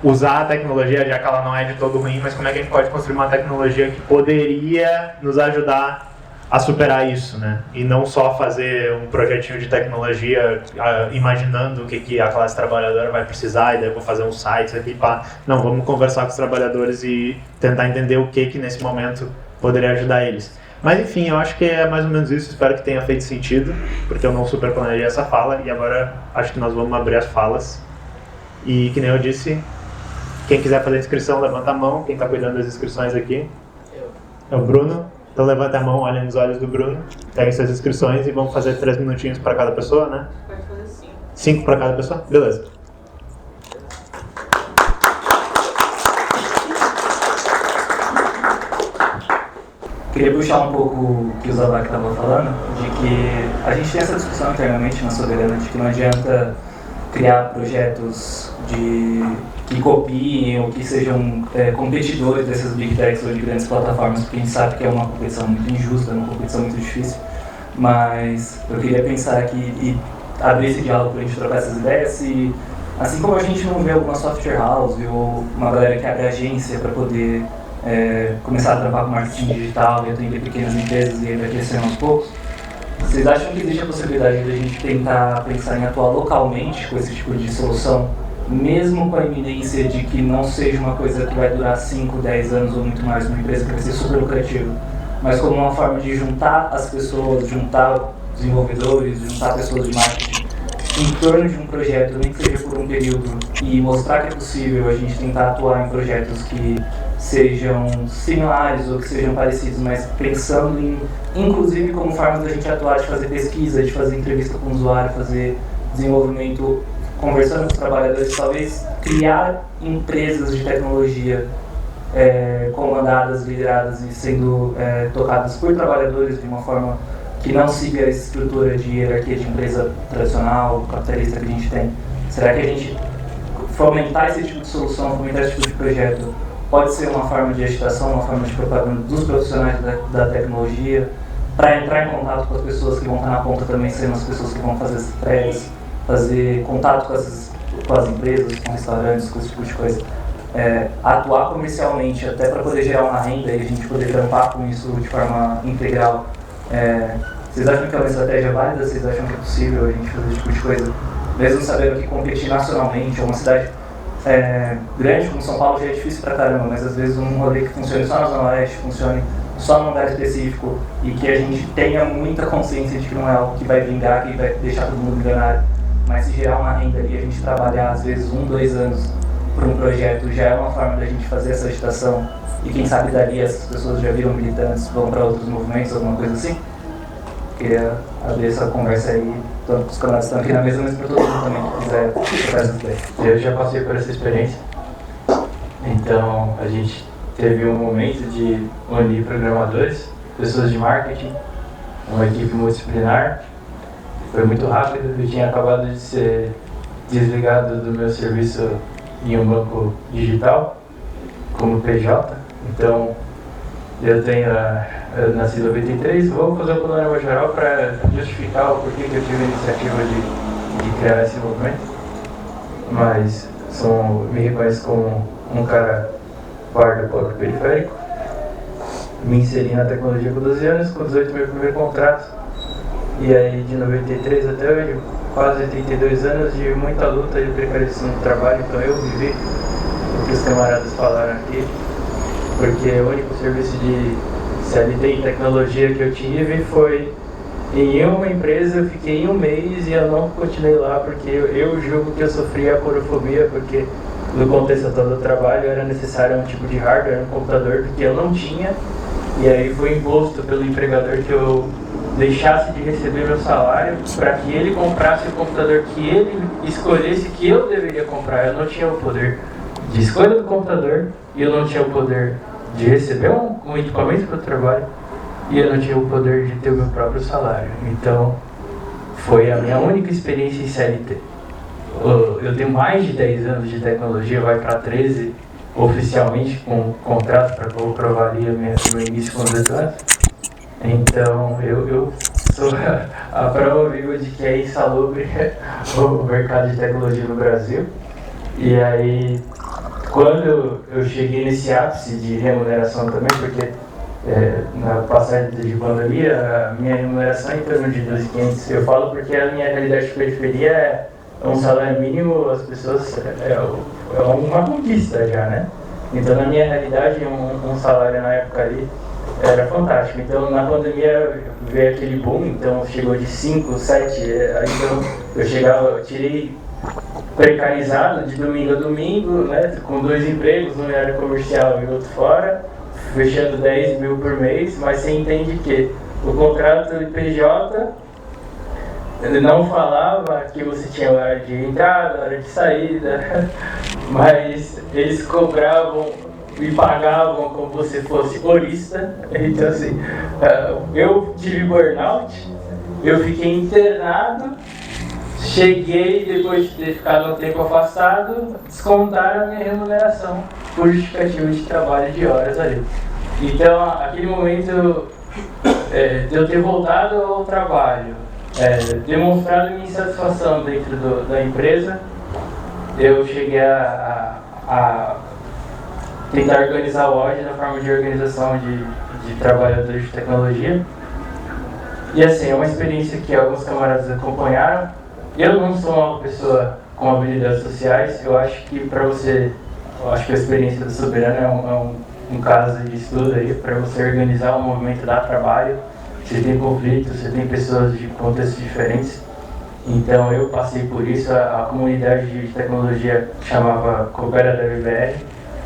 usar a tecnologia, já que ela não é de todo ruim, mas como é que a gente pode construir uma tecnologia que poderia nos ajudar a superar isso, né? E não só fazer um projetinho de tecnologia imaginando o que a classe trabalhadora vai precisar e daí eu vou fazer um site aqui, pá. Não, vamos conversar com os trabalhadores e tentar entender o que nesse momento poderia ajudar eles. Mas enfim, eu acho que é mais ou menos isso, espero que tenha feito sentido, porque eu não super planejei essa fala e agora acho que nós vamos abrir as falas. E que nem eu disse, quem quiser fazer inscrição, levanta a mão, quem está cuidando das inscrições aqui é o Bruno. Então levanta a mão, olha nos olhos do Bruno, pegue suas inscrições e vamos fazer 3 minutinhos para cada pessoa, né? Pode fazer 5. 5 para cada pessoa? Beleza. Queria puxar um pouco o que o Zavak estava falando, de que a gente tem essa discussão internamente na Soberana, de que não adianta criar projetos que copiem ou que sejam competidores dessas big techs ou de grandes plataformas, porque a gente sabe que é uma competição muito injusta, uma competição muito difícil. Mas eu queria pensar aqui e abrir esse diálogo para a gente trocar essas ideias e, assim como a gente não vê alguma software house ou uma galera que abre agência para poder começar a trabalhar com marketing digital e atender pequenas empresas e vai crescendo aos poucos, vocês acham que existe a possibilidade de a gente tentar pensar em atuar localmente com esse tipo de solução, mesmo com a iminência de que não seja uma coisa que vai durar 5, 10 anos ou muito mais, uma empresa que vai ser super lucrativa, mas como uma forma de juntar as pessoas, juntar desenvolvedores, juntar pessoas de marketing em torno de um projeto, nem que seja por um período, e mostrar que é possível a gente tentar atuar em projetos que sejam similares ou que sejam parecidos, mas pensando em, inclusive, como formas da gente atuar, de fazer pesquisa, de fazer entrevista com o usuário, fazer desenvolvimento, conversando com os trabalhadores, talvez criar empresas de tecnologia comandadas, lideradas e sendo tocadas por trabalhadores de uma forma que não siga a estrutura de hierarquia de empresa tradicional, capitalista que a gente tem. Será que a gente fomentar esse tipo de solução, fomentar esse tipo de projeto, pode ser uma forma de agitação, uma forma de propaganda dos profissionais da tecnologia, para entrar em contato com as pessoas que vão estar na ponta também, sendo as pessoas que vão fazer as entregas, fazer contato com as empresas, com restaurantes, com esse tipo de coisa. Atuar comercialmente até para poder gerar uma renda e a gente poder trampar com isso de forma integral. Vocês acham que é uma estratégia válida? Vocês acham que é possível a gente fazer esse tipo de coisa? Mesmo sabendo que competir nacionalmente é uma cidade grande como São Paulo já é difícil pra caramba, mas às vezes um rolê que funcione só na Zona Oeste, funcione só num lugar específico e que a gente tenha muita consciência de que não é algo que vai vingar, que vai deixar todo mundo milionário, mas se gerar uma renda e a gente trabalhar às vezes 1, 2 anos por um projeto já é uma forma da gente fazer essa agitação e quem sabe dali essas pessoas já viram militantes, vão para outros movimentos, alguma coisa assim. Queria abrir essa conversa aí, tanto os camaradas estão aqui na mesa, mas para todo mundo também que quiser trocar essas ideias. Eu já passei por essa experiência, então a gente teve um momento de unir programadores, pessoas de marketing, uma equipe multidisciplinar. Foi muito rápido, eu tinha acabado de ser desligado do meu serviço em um banco digital, como PJ, então eu nasci em 93, vou fazer um panorama geral para justificar o porquê que eu tive a iniciativa de criar esse movimento, mas me reconheço como um cara pardo, pobre, periférico. Me inseri na tecnologia com 12 anos, com 18 meu primeiro contrato, e aí de 93 até hoje, quase 32 anos de muita luta e precarização do trabalho, então eu vivi o que os camaradas falaram aqui, porque o único serviço de CLT em tecnologia que eu tive foi Em uma empresa eu fiquei 1 mês e eu não continuei lá porque eu julgo que eu sofri aporofobia, porque no contexto todo do trabalho era necessário um tipo de hardware, um computador que eu não tinha, e aí foi imposto pelo empregador que eu deixasse de receber meu salário para que ele comprasse o computador que ele escolhesse que eu deveria comprar. Eu não tinha o poder de escolha do computador e eu não tinha o poder de receber um equipamento para o trabalho e eu não tinha o poder de ter o meu próprio salário. Então foi a minha única experiência em CLT. Eu tenho mais de 10 anos de tecnologia, vai para 13 oficialmente com contrato para comprovar ali meu início com 18 anos. Então eu sou a prova viva de que é insalubre o mercado de tecnologia no Brasil. E aí, quando eu cheguei nesse ápice de remuneração também, porque na passagem de pandemia, a minha remuneração é em torno de 12.500. Eu falo porque a minha realidade de periferia é um salário mínimo, as pessoas é uma conquista já, né? Então, na minha realidade, um salário na época ali era fantástico. Então, na pandemia veio aquele boom, então chegou de 5, 7, então eu tirei precarizado de domingo a domingo, né, com 2 empregos, um em área comercial e outro fora, fechando 10 mil por mês, mas você entende que o contrato IPJ ele não falava que você tinha hora de entrada, hora de saída, mas eles cobravam e pagavam como se fosse horista. Então assim, eu tive burnout, eu fiquei internado, cheguei depois de ter ficado um tempo afastado, descontaram a minha remuneração por justificativa de trabalho de horas ali. Então aquele momento de eu ter voltado ao trabalho, demonstrado minha insatisfação dentro da empresa, eu cheguei a tentar organizar o OD na forma de organização de trabalhadores de tecnologia. E assim, é uma experiência que alguns camaradas acompanharam. Eu não sou uma pessoa com habilidades sociais. Eu acho que a experiência do Soberano é um caso de estudo aí para você organizar um movimento da trabalho. Você tem conflitos, você tem pessoas de contextos diferentes. Então eu passei por isso. A comunidade de tecnologia que chamava Coopera da BR,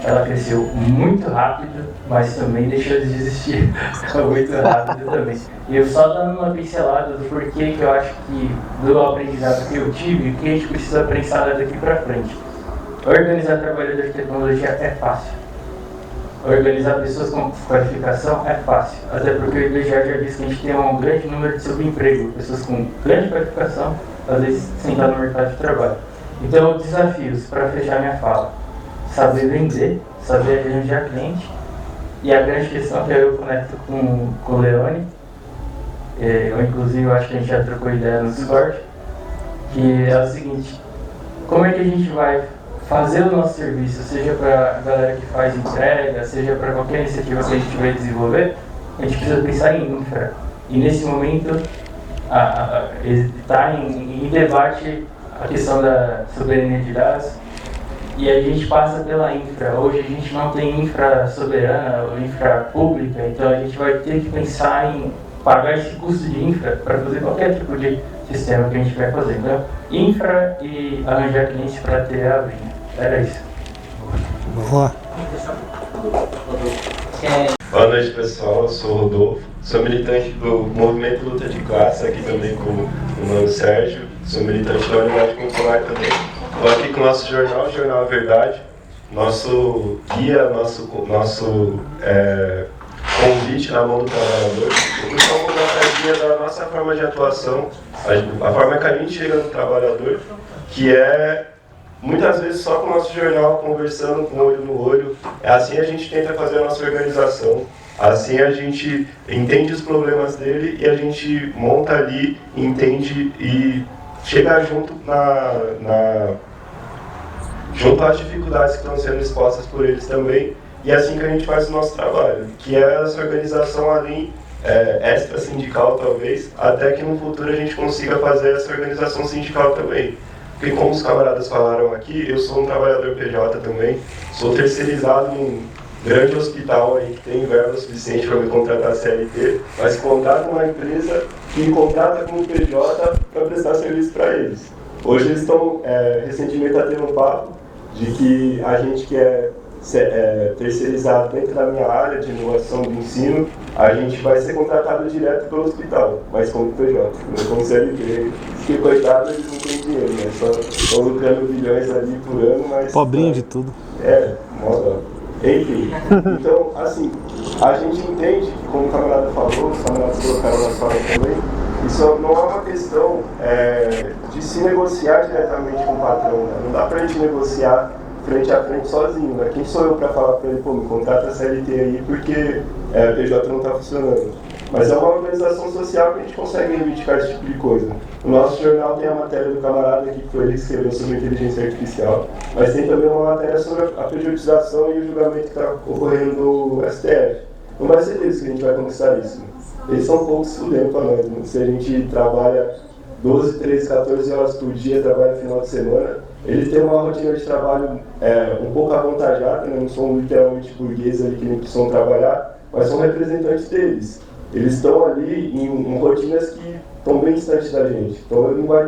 ela cresceu muito rápido, mas também deixou de existir muito rápido também. E eu só dando uma pincelada do porquê que eu acho que do aprendizado que eu tive, o que a gente precisa pensar daqui para frente. Organizar trabalhadores de tecnologia é fácil. Organizar pessoas com qualificação é fácil. Até porque o IBGE já disse que a gente tem um grande número de subemprego, pessoas com grande qualificação, às vezes sem estar no mercado de trabalho. Então, desafios para fechar minha fala: saber vender, saber arranjar cliente. E a grande questão que eu conecto com o Leone, eu inclusive acho que a gente já trocou ideia no Discord, que é o seguinte: como é que a gente vai fazer o nosso serviço, seja para a galera que faz entrega, seja para qualquer iniciativa que a gente vai desenvolver, a gente precisa pensar em infra. E nesse momento está em debate a questão da soberania de dados, e a gente passa pela infra. Hoje a gente não tem infra soberana ou infra pública, então a gente vai ter que pensar em pagar esse custo de infra para fazer qualquer tipo de sistema que a gente vai fazer. Então, infra e arranjar clientes para ter a vinha. Era isso. Boa. Boa noite, pessoal. Eu sou o Rodolfo, sou militante do Movimento Luta de Classe, aqui também com o Mano Sérgio, sou militante da Unidade Consular também. Estou aqui com o nosso jornal, o Jornal A Verdade, nosso guia, nosso convite na mão do trabalhador. Eu costumo contar a guia da nossa forma de atuação, a forma que a gente chega no trabalhador, que é muitas vezes só com o nosso jornal, conversando com o olho no olho. É assim a gente tenta fazer a nossa organização, assim a gente entende os problemas dele e a gente monta ali, entende e chega junto junto às dificuldades que estão sendo expostas por eles também. E é assim que a gente faz o nosso trabalho, que é essa organização além extra sindical talvez, até que no futuro a gente consiga fazer essa organização sindical também. Porque como os camaradas falaram aqui, eu sou um trabalhador PJ também, sou terceirizado grande hospital aí que tem verba suficiente para me contratar CLT, mas contrata uma empresa que me contrata como PJ para prestar serviço para eles. Hoje eles estão, recentemente está tendo um papo de que a gente que é terceirizado dentro da minha área de inovação do ensino, a gente vai ser contratado direto pelo hospital, mas como PJ, não como CLT. Porque, coitado, eles não têm dinheiro, né? Só estão lucrando bilhões ali por ano, mas... Pobrinho de tudo. Moda. Enfim, então, assim, a gente entende que, como o camarada falou, os camaradas colocaram na fala também, isso não é uma questão de se negociar diretamente com o patrão, né? Não dá pra gente negociar frente a frente sozinho, né? Quem sou eu para falar para ele, pô, me contrata a CLT aí porque a PJ não está funcionando. Mas é uma organização social que a gente consegue reivindicar esse tipo de coisa. O nosso jornal tem a matéria do camarada aqui, que foi ele que escreveu sobre inteligência artificial, mas tem também uma matéria sobre a pejotização e o julgamento que está ocorrendo no STF. Não vai ser deles que a gente vai conquistar isso. Eles são poucos fudendo para nós, né? Se a gente trabalha 12, 13, 14 horas por dia, trabalha final de semana, eles têm uma rotina de trabalho um pouco avantajada, né? Não são literalmente burgueses ali que nem precisam trabalhar, mas são representantes deles. Eles estão ali em rotinas que estão bem distantes da gente. Então não vai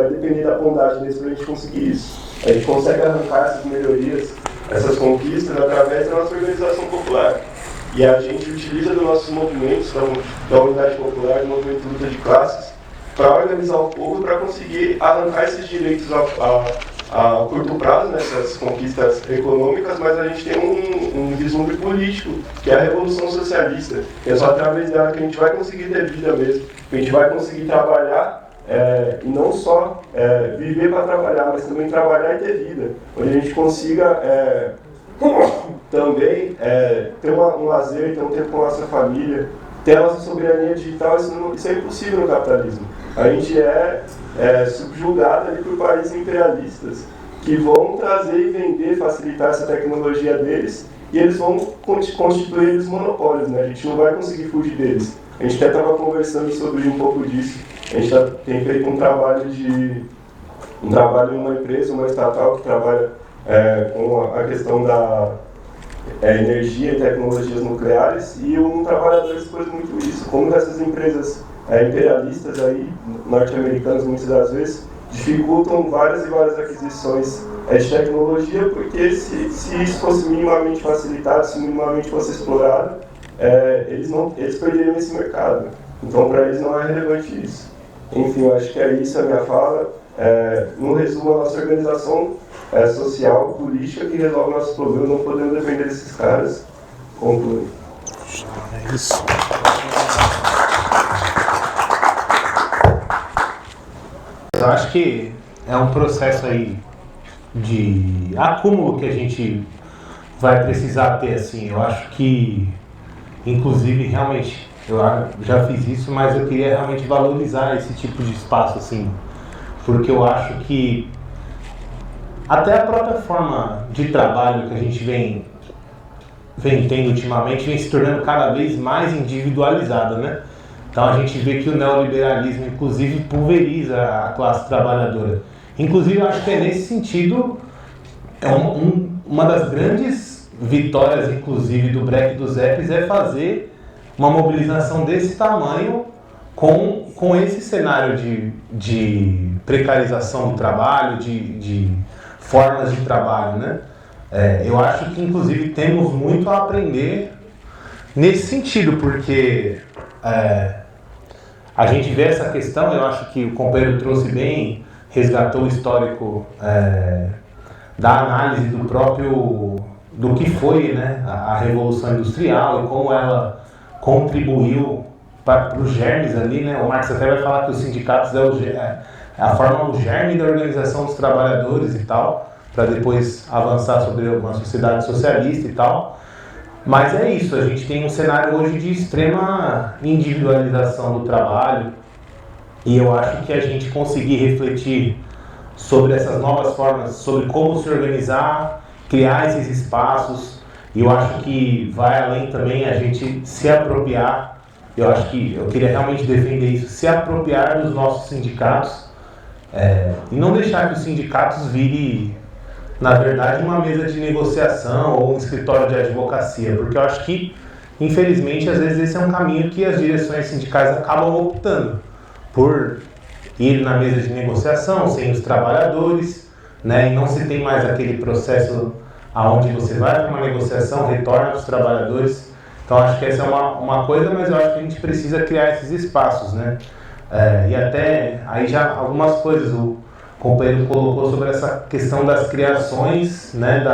depender da bondade deles para a gente conseguir isso. A gente consegue arrancar essas melhorias, essas conquistas, através da nossa organização popular. E a gente utiliza dos nossos movimentos, da unidade popular, do movimento de luta de classes, para organizar o povo, para conseguir arrancar esses direitos a curto prazo, né, essas conquistas econômicas, mas a gente tem um vislumbre político, que é a Revolução Socialista. É só através dela que a gente vai conseguir ter vida mesmo, que a gente vai conseguir trabalhar e não só viver para trabalhar, mas também trabalhar e ter vida. Onde a gente consiga também ter um lazer, ter um tempo com a nossa família, ter a nossa soberania digital. Isso é impossível no capitalismo. A gente subjugado ali por países imperialistas que vão trazer e vender, facilitar essa tecnologia deles, e eles vão constituir os monopólios, né? A gente não vai conseguir fugir deles. A gente até estava conversando sobre um pouco disso. A gente tem feito um trabalho em uma empresa, uma estatal que trabalha com a questão da energia e tecnologias nucleares, e um trabalhador expôs muito isso, como essas empresas imperialistas aí, norte-americanas muitas das vezes, dificultam várias e várias aquisições de tecnologia, porque se isso fosse minimamente facilitado, se minimamente fosse explorado, eles perderiam esse mercado. Então, para eles não é relevante isso. Enfim, eu acho que é isso a minha fala. No resumo, a nossa organização social, política, que resolve nossos problemas, não podemos depender desses caras. Conclui. É isso. Eu acho que é um processo aí de acúmulo que a gente vai precisar ter, assim. Eu acho que, inclusive, realmente, eu já fiz isso, mas eu queria realmente valorizar esse tipo de espaço, assim, porque eu acho que até a própria forma de trabalho que a gente vem tendo ultimamente vem se tornando cada vez mais individualizada, né? Então a gente vê que o neoliberalismo, inclusive, pulveriza a classe trabalhadora. Inclusive, eu acho que nesse sentido, uma das grandes vitórias, inclusive, do Break dos Apps é fazer uma mobilização desse tamanho com esse cenário de precarização do trabalho, de formas de trabalho, né? Eu acho que, inclusive, temos muito a aprender nesse sentido, porque a gente vê essa questão. Eu acho que o companheiro trouxe bem, resgatou o histórico da análise do que foi, né, a Revolução Industrial e como ela contribuiu para os germes ali, né? O Marx até vai falar que os sindicatos o germe da organização dos trabalhadores e tal, para depois avançar sobre uma sociedade socialista e tal. Mas é isso, a gente tem um cenário hoje de extrema individualização do trabalho, e eu acho que a gente conseguir refletir sobre essas novas formas, sobre como se organizar, criar esses espaços, e eu acho que vai além também a gente se apropriar. Eu queria realmente defender isso, se apropriar dos nossos sindicatos, e não deixar que os sindicatos virem na verdade, uma mesa de negociação ou um escritório de advocacia, porque eu acho que, infelizmente, às vezes esse é um caminho que as direções sindicais acabam optando por ir na mesa de negociação sem os trabalhadores, né, e não se tem mais aquele processo aonde você vai para uma negociação, retorna para os trabalhadores. Então acho que essa é uma coisa, mas eu acho que a gente precisa criar esses espaços, né? E até aí já algumas coisas o companheiro colocou sobre essa questão das criações, né,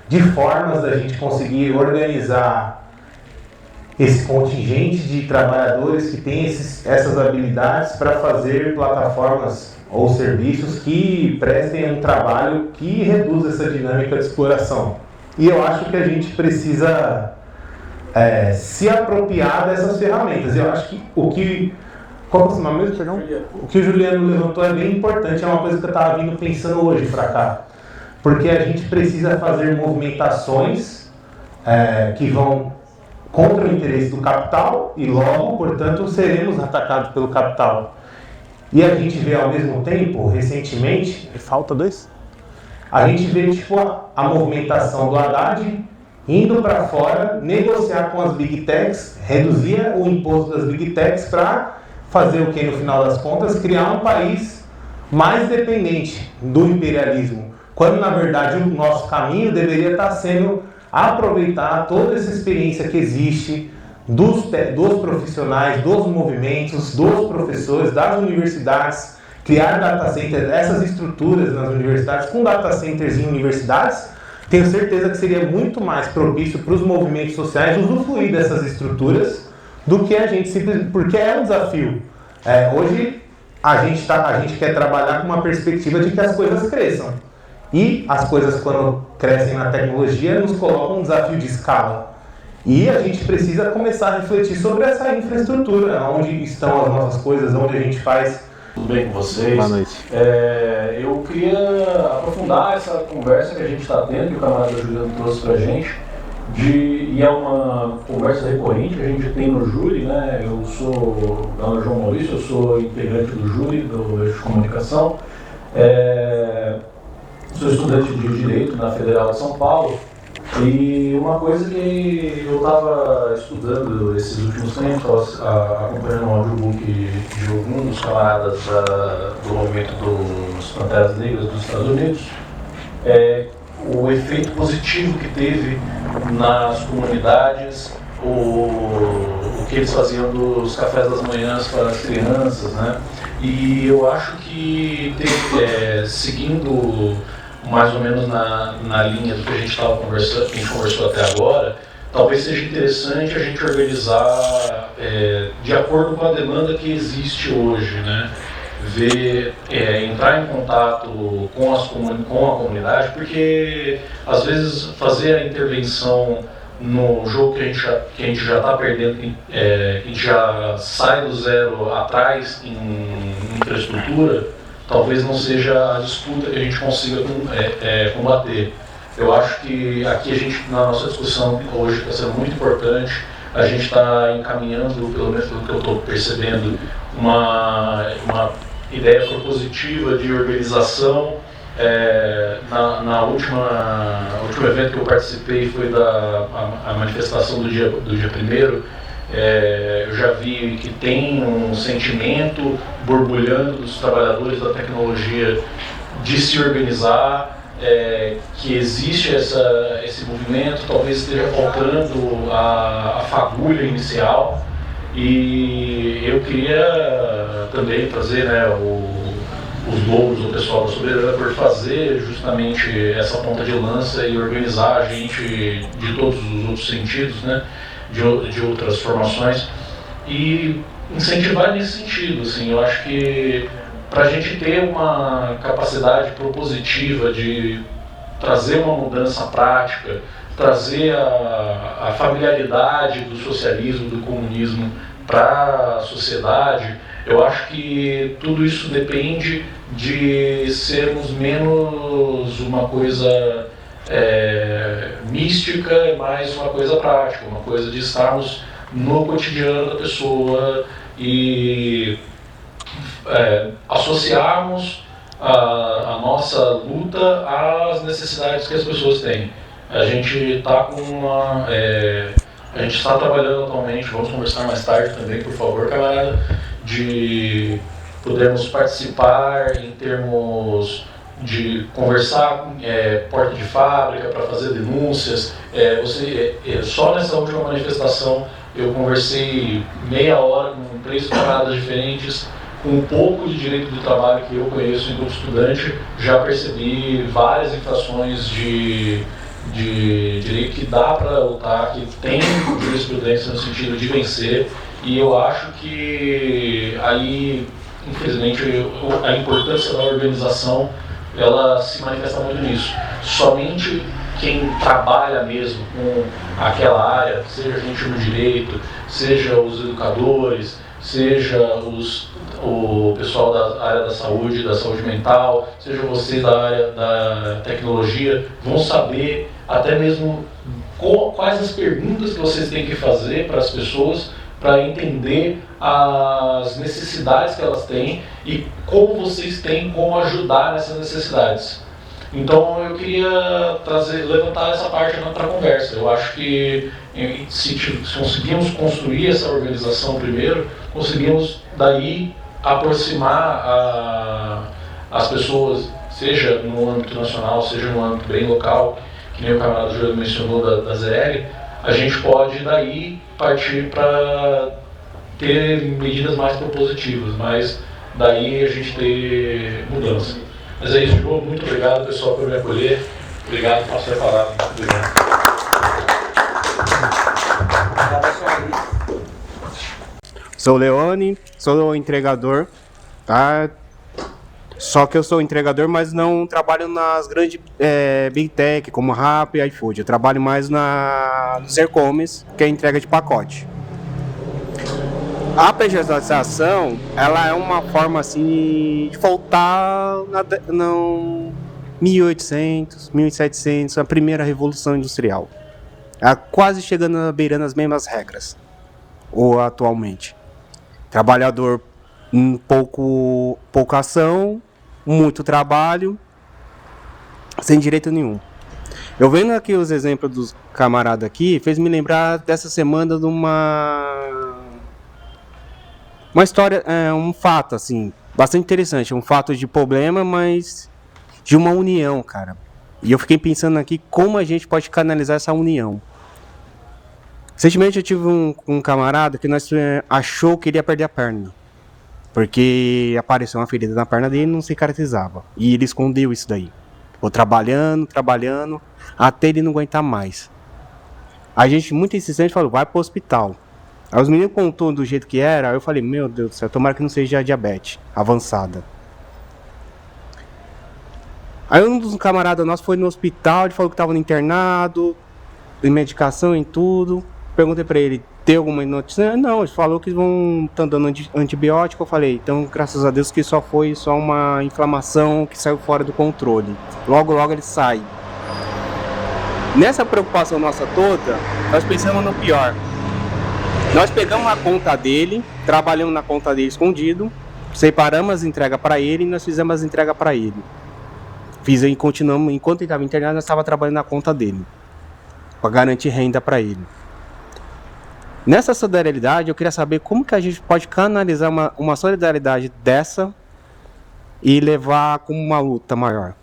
de formas da gente conseguir organizar esse contingente de trabalhadores que tem essas habilidades para fazer plataformas ou serviços que prestem um trabalho que reduza essa dinâmica de exploração. E eu acho que a gente precisa se apropriar dessas ferramentas. Eu acho que qual é o nome mesmo, perdão? O que o Juliano levantou é bem importante, é uma coisa que eu estava vindo pensando hoje para cá. Porque a gente precisa fazer movimentações que vão contra o interesse do capital e logo, portanto, seremos atacados pelo capital. E a gente vê ao mesmo tempo, recentemente, falta dois? A gente vê tipo a movimentação do Haddad indo para fora, negociar com as Big Techs, reduzir o imposto das Big Techs para fazer o que no final das contas? Criar um país mais dependente do imperialismo, quando na verdade o nosso caminho deveria estar sendo aproveitar toda essa experiência que existe dos profissionais, dos movimentos, dos professores, das universidades, criar data centers, essas estruturas nas universidades, com data centers em universidades, tenho certeza que seria muito mais propício para os movimentos sociais usufruir dessas estruturas do que a gente simplesmente, porque é um desafio. Hoje a gente quer trabalhar com uma perspectiva de que as coisas cresçam. E as coisas, quando crescem na tecnologia, nos colocam um desafio de escala. E a gente precisa começar a refletir sobre essa infraestrutura, onde estão as nossas coisas, onde a gente faz. Tudo bem com vocês? Boa noite. Eu queria aprofundar essa conversa que a gente está tendo, que o camarada Juliano trouxe para a gente, e é uma conversa recorrente que a gente tem no júri, né? Eu sou João Maurício, eu sou integrante do júri do Eixo de Comunicação. Sou estudante de Direito na Federal de São Paulo e uma coisa que eu estava estudando esses últimos tempos, acompanhando um audiobook de alguns dos camaradas do movimento dos Panteras Negras dos Estados Unidos, o efeito positivo que teve nas comunidades, o que eles faziam dos cafés das manhãs para as crianças, né? E eu acho que seguindo mais ou menos na linha do que a gente estava conversando, que a gente conversou até agora, talvez seja interessante a gente organizar de acordo com a demanda que existe hoje, né? Entrar em contato com a comunidade, porque às vezes fazer a intervenção no jogo que a gente já está perdendo, que a gente já sai do zero atrás em infraestrutura, talvez não seja a disputa que a gente consiga combater. Eu acho que aqui a gente, na nossa discussão hoje, está sendo muito importante, a gente está encaminhando, pelo menos pelo que eu estou percebendo, uma ideia propositiva de organização. No último evento que eu participei foi a manifestação do dia 1º. Eu já vi que tem um sentimento borbulhando dos trabalhadores da tecnologia de se organizar, que existe esse movimento, talvez esteja faltando a fagulha inicial. E eu queria também trazer, né, os louros do pessoal da Soberana por fazer justamente essa ponta de lança e organizar a gente de todos os outros sentidos, né, de outras formações, e incentivar nesse sentido. Assim, eu acho que para a gente ter uma capacidade propositiva de trazer uma mudança prática, trazer a familiaridade do socialismo, do comunismo para a sociedade, eu acho que tudo isso depende de sermos menos uma coisa mística e mais uma coisa prática, uma coisa de estarmos no cotidiano da pessoa e associarmos a nossa luta às necessidades que as pessoas têm. A gente está a gente está trabalhando atualmente, vamos conversar mais tarde também, por favor, camarada, de podermos participar em termos de conversar porta de fábrica para fazer denúncias. Só nessa última manifestação eu conversei meia hora com 3 camaradas diferentes, com um pouco de direito do trabalho que eu conheço enquanto estudante, já percebi várias infrações de direito que dá para lutar, que tem jurisprudência no sentido de vencer, e eu acho que aí, infelizmente, a importância da organização ela se manifesta muito nisso. Somente quem trabalha mesmo com aquela área, seja a gente no direito, seja os educadores, seja o pessoal da área da saúde mental, seja você da área da tecnologia, vão saber até mesmo quais as perguntas que vocês têm que fazer para as pessoas para entender as necessidades que elas têm e como vocês têm como ajudar nessas necessidades. Então eu queria levantar essa parte para a conversa. Eu acho que se conseguimos construir essa organização primeiro, conseguimos daí aproximar as pessoas, seja no âmbito nacional, seja no âmbito bem local, que nem o camarada Júlio mencionou da ZL, a gente pode daí partir para ter medidas mais propositivas, mas daí a gente ter mudança. Mas é isso, João. Muito obrigado, pessoal, por me acolher. Obrigado, passo a palavra. Obrigado. Sou Leone, sou entregador, tá? Só que eu sou entregador, mas não trabalho nas grandes Big Tech, como Rappi e iFood. Eu trabalho mais nos e-commerce, que é entrega de pacote. A pejotização, ela é uma forma assim de voltar no 1800, 1700, a primeira revolução industrial. Quase chegando beirando as mesmas regras, ou atualmente. Trabalhador, pouca ação, muito trabalho, sem direito nenhum. Eu vendo aqui os exemplos dos camaradas aqui, fez me lembrar dessa semana de uma história, um fato assim, bastante interessante, um fato de problema, mas de uma união, cara. E eu fiquei pensando aqui como a gente pode canalizar essa união. Recentemente eu tive um camarada que nós achou que ele ia perder a perna, porque apareceu uma ferida na perna dele e não cicatrizava. E ele escondeu isso daí. Ficou trabalhando, até ele não aguentar mais. A gente, muito insistente, falou, vai pro hospital. Aí os meninos contou do jeito que era, aí eu falei, meu Deus do céu, tomara que não seja diabetes avançada. Aí um dos camaradas nossos foi no hospital, ele falou que estava internado, em medicação e tudo. Perguntei pra ele, tem alguma notícia? Não, ele falou que estão dando antibiótico. Eu falei, então graças a Deus que só foi uma inflamação que saiu fora do controle. Logo ele sai. Nessa preocupação nossa toda, nós pensamos no pior. Nós pegamos a conta dele, trabalhamos na conta dele escondido, separamos as entregas para ele e nós fizemos as entregas para ele. Continuamos, enquanto ele estava internado, nós estávamos trabalhando na conta dele, para garantir renda para ele. Nessa solidariedade, eu queria saber como que a gente pode canalizar uma solidariedade dessa e levar como uma luta maior.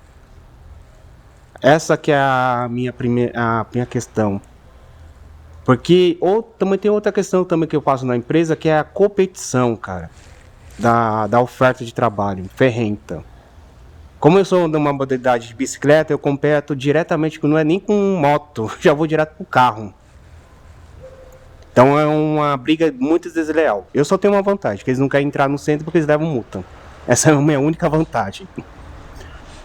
Essa que é a minha questão. Porque também tem outra questão também que eu faço na empresa, que é a competição, cara, da oferta de trabalho, ferrenta. Como eu sou de uma modalidade de bicicleta, eu competo diretamente, não é nem com moto, já vou direto pro carro. Então é uma briga muito desleal. Eu só tenho uma vantagem, que eles não querem entrar no centro porque eles levam multa. Essa é a minha única vantagem.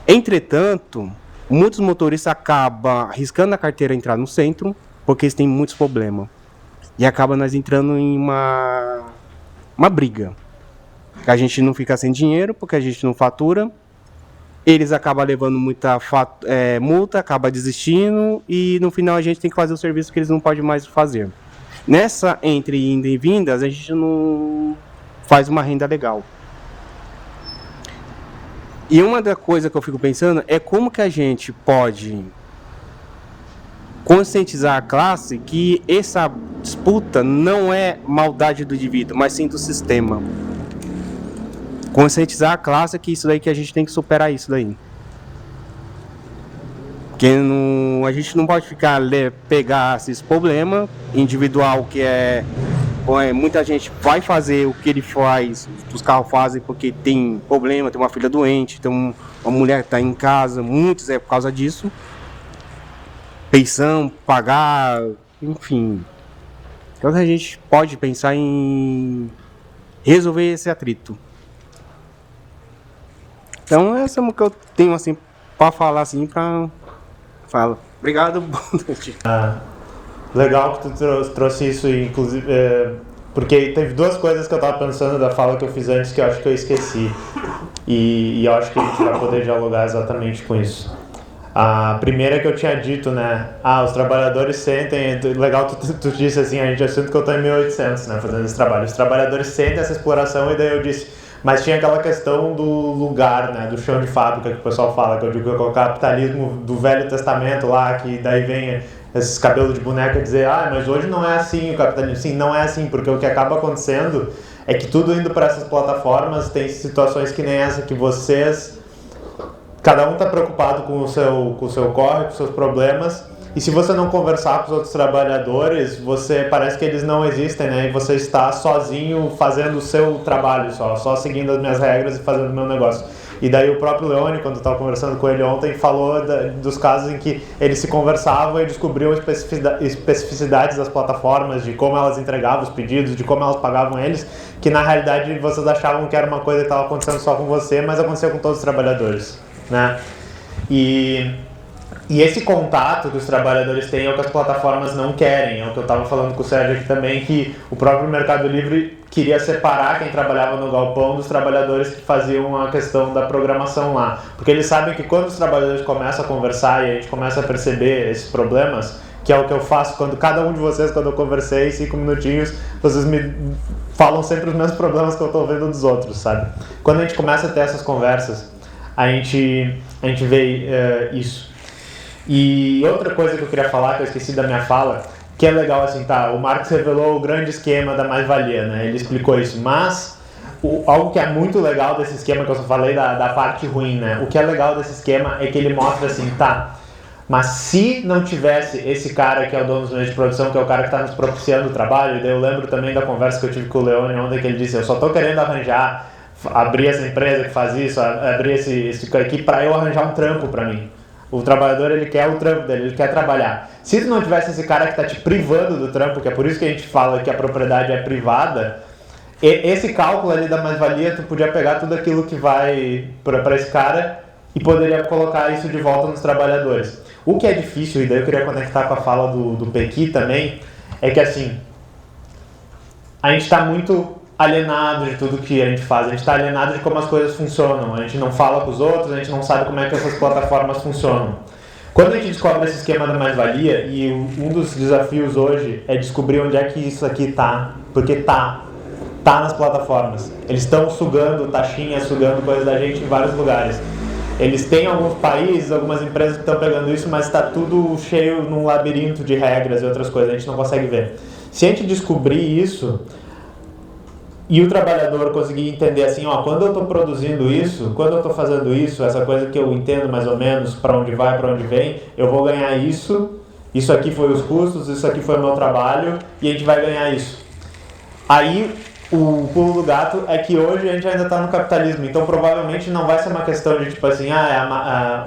Entretanto, muitos motoristas acabam arriscando a carteira entrar no centro, porque eles têm muitos problemas. E acaba nós entrando em uma briga. A gente não fica sem dinheiro, porque a gente não fatura. Eles acabam levando muita multa, acabam desistindo, e no final a gente tem que fazer o serviço que eles não podem mais fazer. Nessa entre indo e vindas, a gente não faz uma renda legal. E uma da coisa que eu fico pensando é como que a gente pode conscientizar a classe que essa disputa não é maldade do indivíduo, mas sim do sistema. Conscientizar a classe que isso daí, que a gente tem que superar isso daí. Porque a gente não pode ficar pegar esses problemas individual que muita gente vai fazer o que ele faz, os carros fazem porque tem problema, tem uma filha doente, tem uma mulher que está em casa, muitos é por causa disso. Pensão, pagar, enfim. Então a gente pode pensar em resolver esse atrito. Então essa é o que eu tenho assim para falar assim, fala. Obrigado, boa noite. Legal que tu trouxe isso, inclusive, porque teve duas coisas que eu estava pensando da fala que eu fiz antes que eu acho que eu esqueci. E eu acho que a gente vai poder dialogar exatamente com isso. A primeira que eu tinha dito, né? Os trabalhadores sentem... Legal, tu disse assim, a gente assume que eu estou em 1800, né? Fazendo esse trabalho. Os trabalhadores sentem essa exploração e daí eu disse... Mas tinha aquela questão do lugar, né? Do chão de fábrica que o pessoal fala, que eu digo que é o capitalismo do Velho Testamento lá, que daí vem esses cabelos de boneca dizer mas hoje não é assim o capitalismo. Sim, não é assim, porque o que acaba acontecendo é que tudo indo para essas plataformas tem situações que nem essa, que vocês... Cada um está preocupado com o seu corre, com os seus problemas, e se você não conversar com os outros trabalhadores, parece que eles não existem, né? E você está sozinho fazendo o seu trabalho só seguindo as minhas regras e fazendo o meu negócio. E daí o próprio Leone, quando eu estava conversando com ele ontem, falou dos casos em que eles se conversavam e descobriam especificidades das plataformas, de como elas entregavam os pedidos, de como elas pagavam eles, que na realidade vocês achavam que era uma coisa que estava acontecendo só com você, mas aconteceu com todos os trabalhadores, né? E esse contato que os trabalhadores têm é o que as plataformas não querem. É o que eu estava falando com o Sérgio aqui também, que o próprio Mercado Livre queria separar quem trabalhava no galpão dos trabalhadores que faziam a questão da programação lá. Porque eles sabem que quando os trabalhadores começam a conversar e a gente começa a perceber esses problemas, que é o que eu faço quando cada um de vocês, quando eu conversei 5 minutinhos, vocês me falam sempre os mesmos problemas que eu estou vendo dos outros, sabe? Quando a gente começa a ter essas conversas, a gente vê isso. E outra coisa que eu queria falar, que eu esqueci da minha fala, que é legal assim, o Marx revelou o grande esquema da mais-valia, né? Ele explicou isso, mas algo que é muito legal desse esquema, que eu só falei da parte ruim, né? O que é legal desse esquema é que ele mostra assim, mas se não tivesse esse cara que é o dono dos meios de produção, que é o cara que está nos propiciando o trabalho, e daí eu lembro também da conversa que eu tive com o Leone ontem, que ele disse, eu só estou querendo abrir essa empresa que faz isso, abrir esse aqui para eu arranjar um trampo para mim. O trabalhador, ele quer o trampo dele, ele quer trabalhar. Se tu não tivesse esse cara que está te privando do trampo, que é por isso que a gente fala que a propriedade é privada, esse cálculo ali da mais-valia, tu podia pegar tudo aquilo que vai para esse cara e poderia colocar isso de volta nos trabalhadores. O que é difícil, e daí eu queria conectar com a fala do Pequi também, é que assim, a gente está muito alienado de tudo que a gente faz, a gente está alienado de como as coisas funcionam, a gente não fala com os outros, a gente não sabe como é que essas plataformas funcionam. Quando a gente descobre esse esquema da mais-valia, e um dos desafios hoje é descobrir onde é que isso aqui está, porque tá nas plataformas. Eles estão sugando taxinha, sugando coisas da gente em vários lugares. Eles têm alguns países, algumas empresas que estão pegando isso, mas está tudo cheio num labirinto de regras e outras coisas, a gente não consegue ver. Se a gente descobrir isso, e o trabalhador conseguir entender assim, quando eu estou produzindo isso, quando eu estou fazendo isso, essa coisa que eu entendo mais ou menos para onde vai, para onde vem, eu vou ganhar isso aqui foi os custos, isso aqui foi o meu trabalho, e a gente vai ganhar isso. Aí, o pulo do gato é que hoje a gente ainda está no capitalismo, então provavelmente não vai ser uma questão de tipo assim,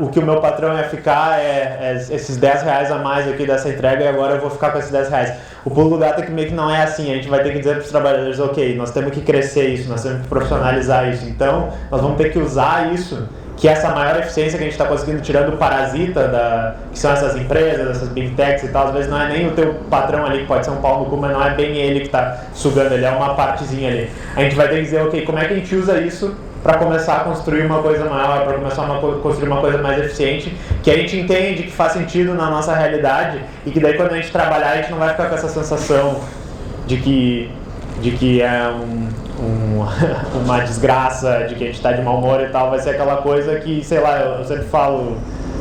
o que o meu patrão ia ficar é esses 10 reais a mais aqui dessa entrega e agora eu vou ficar com esses 10 reais. O pulo do gato é que meio que não é assim, a gente vai ter que dizer para os trabalhadores, ok, nós temos que crescer isso, nós temos que profissionalizar isso, então nós vamos ter que usar isso, que é essa maior eficiência que a gente está conseguindo tirando o parasita, que são essas empresas, essas big techs e tal, às vezes não é nem o teu patrão ali, que pode ser um pau no cu, mas não é bem ele que está sugando, ele é uma partezinha ali. A gente vai ter que dizer, ok, como é que a gente usa isso para começar a construir uma coisa maior, para começar a construir uma coisa mais eficiente, que a gente entende que faz sentido na nossa realidade e que daí quando a gente trabalhar a gente não vai ficar com essa sensação de que de que é uma desgraça, de que a gente está de mau humor e tal, vai ser aquela coisa que, sei lá, eu sempre falo,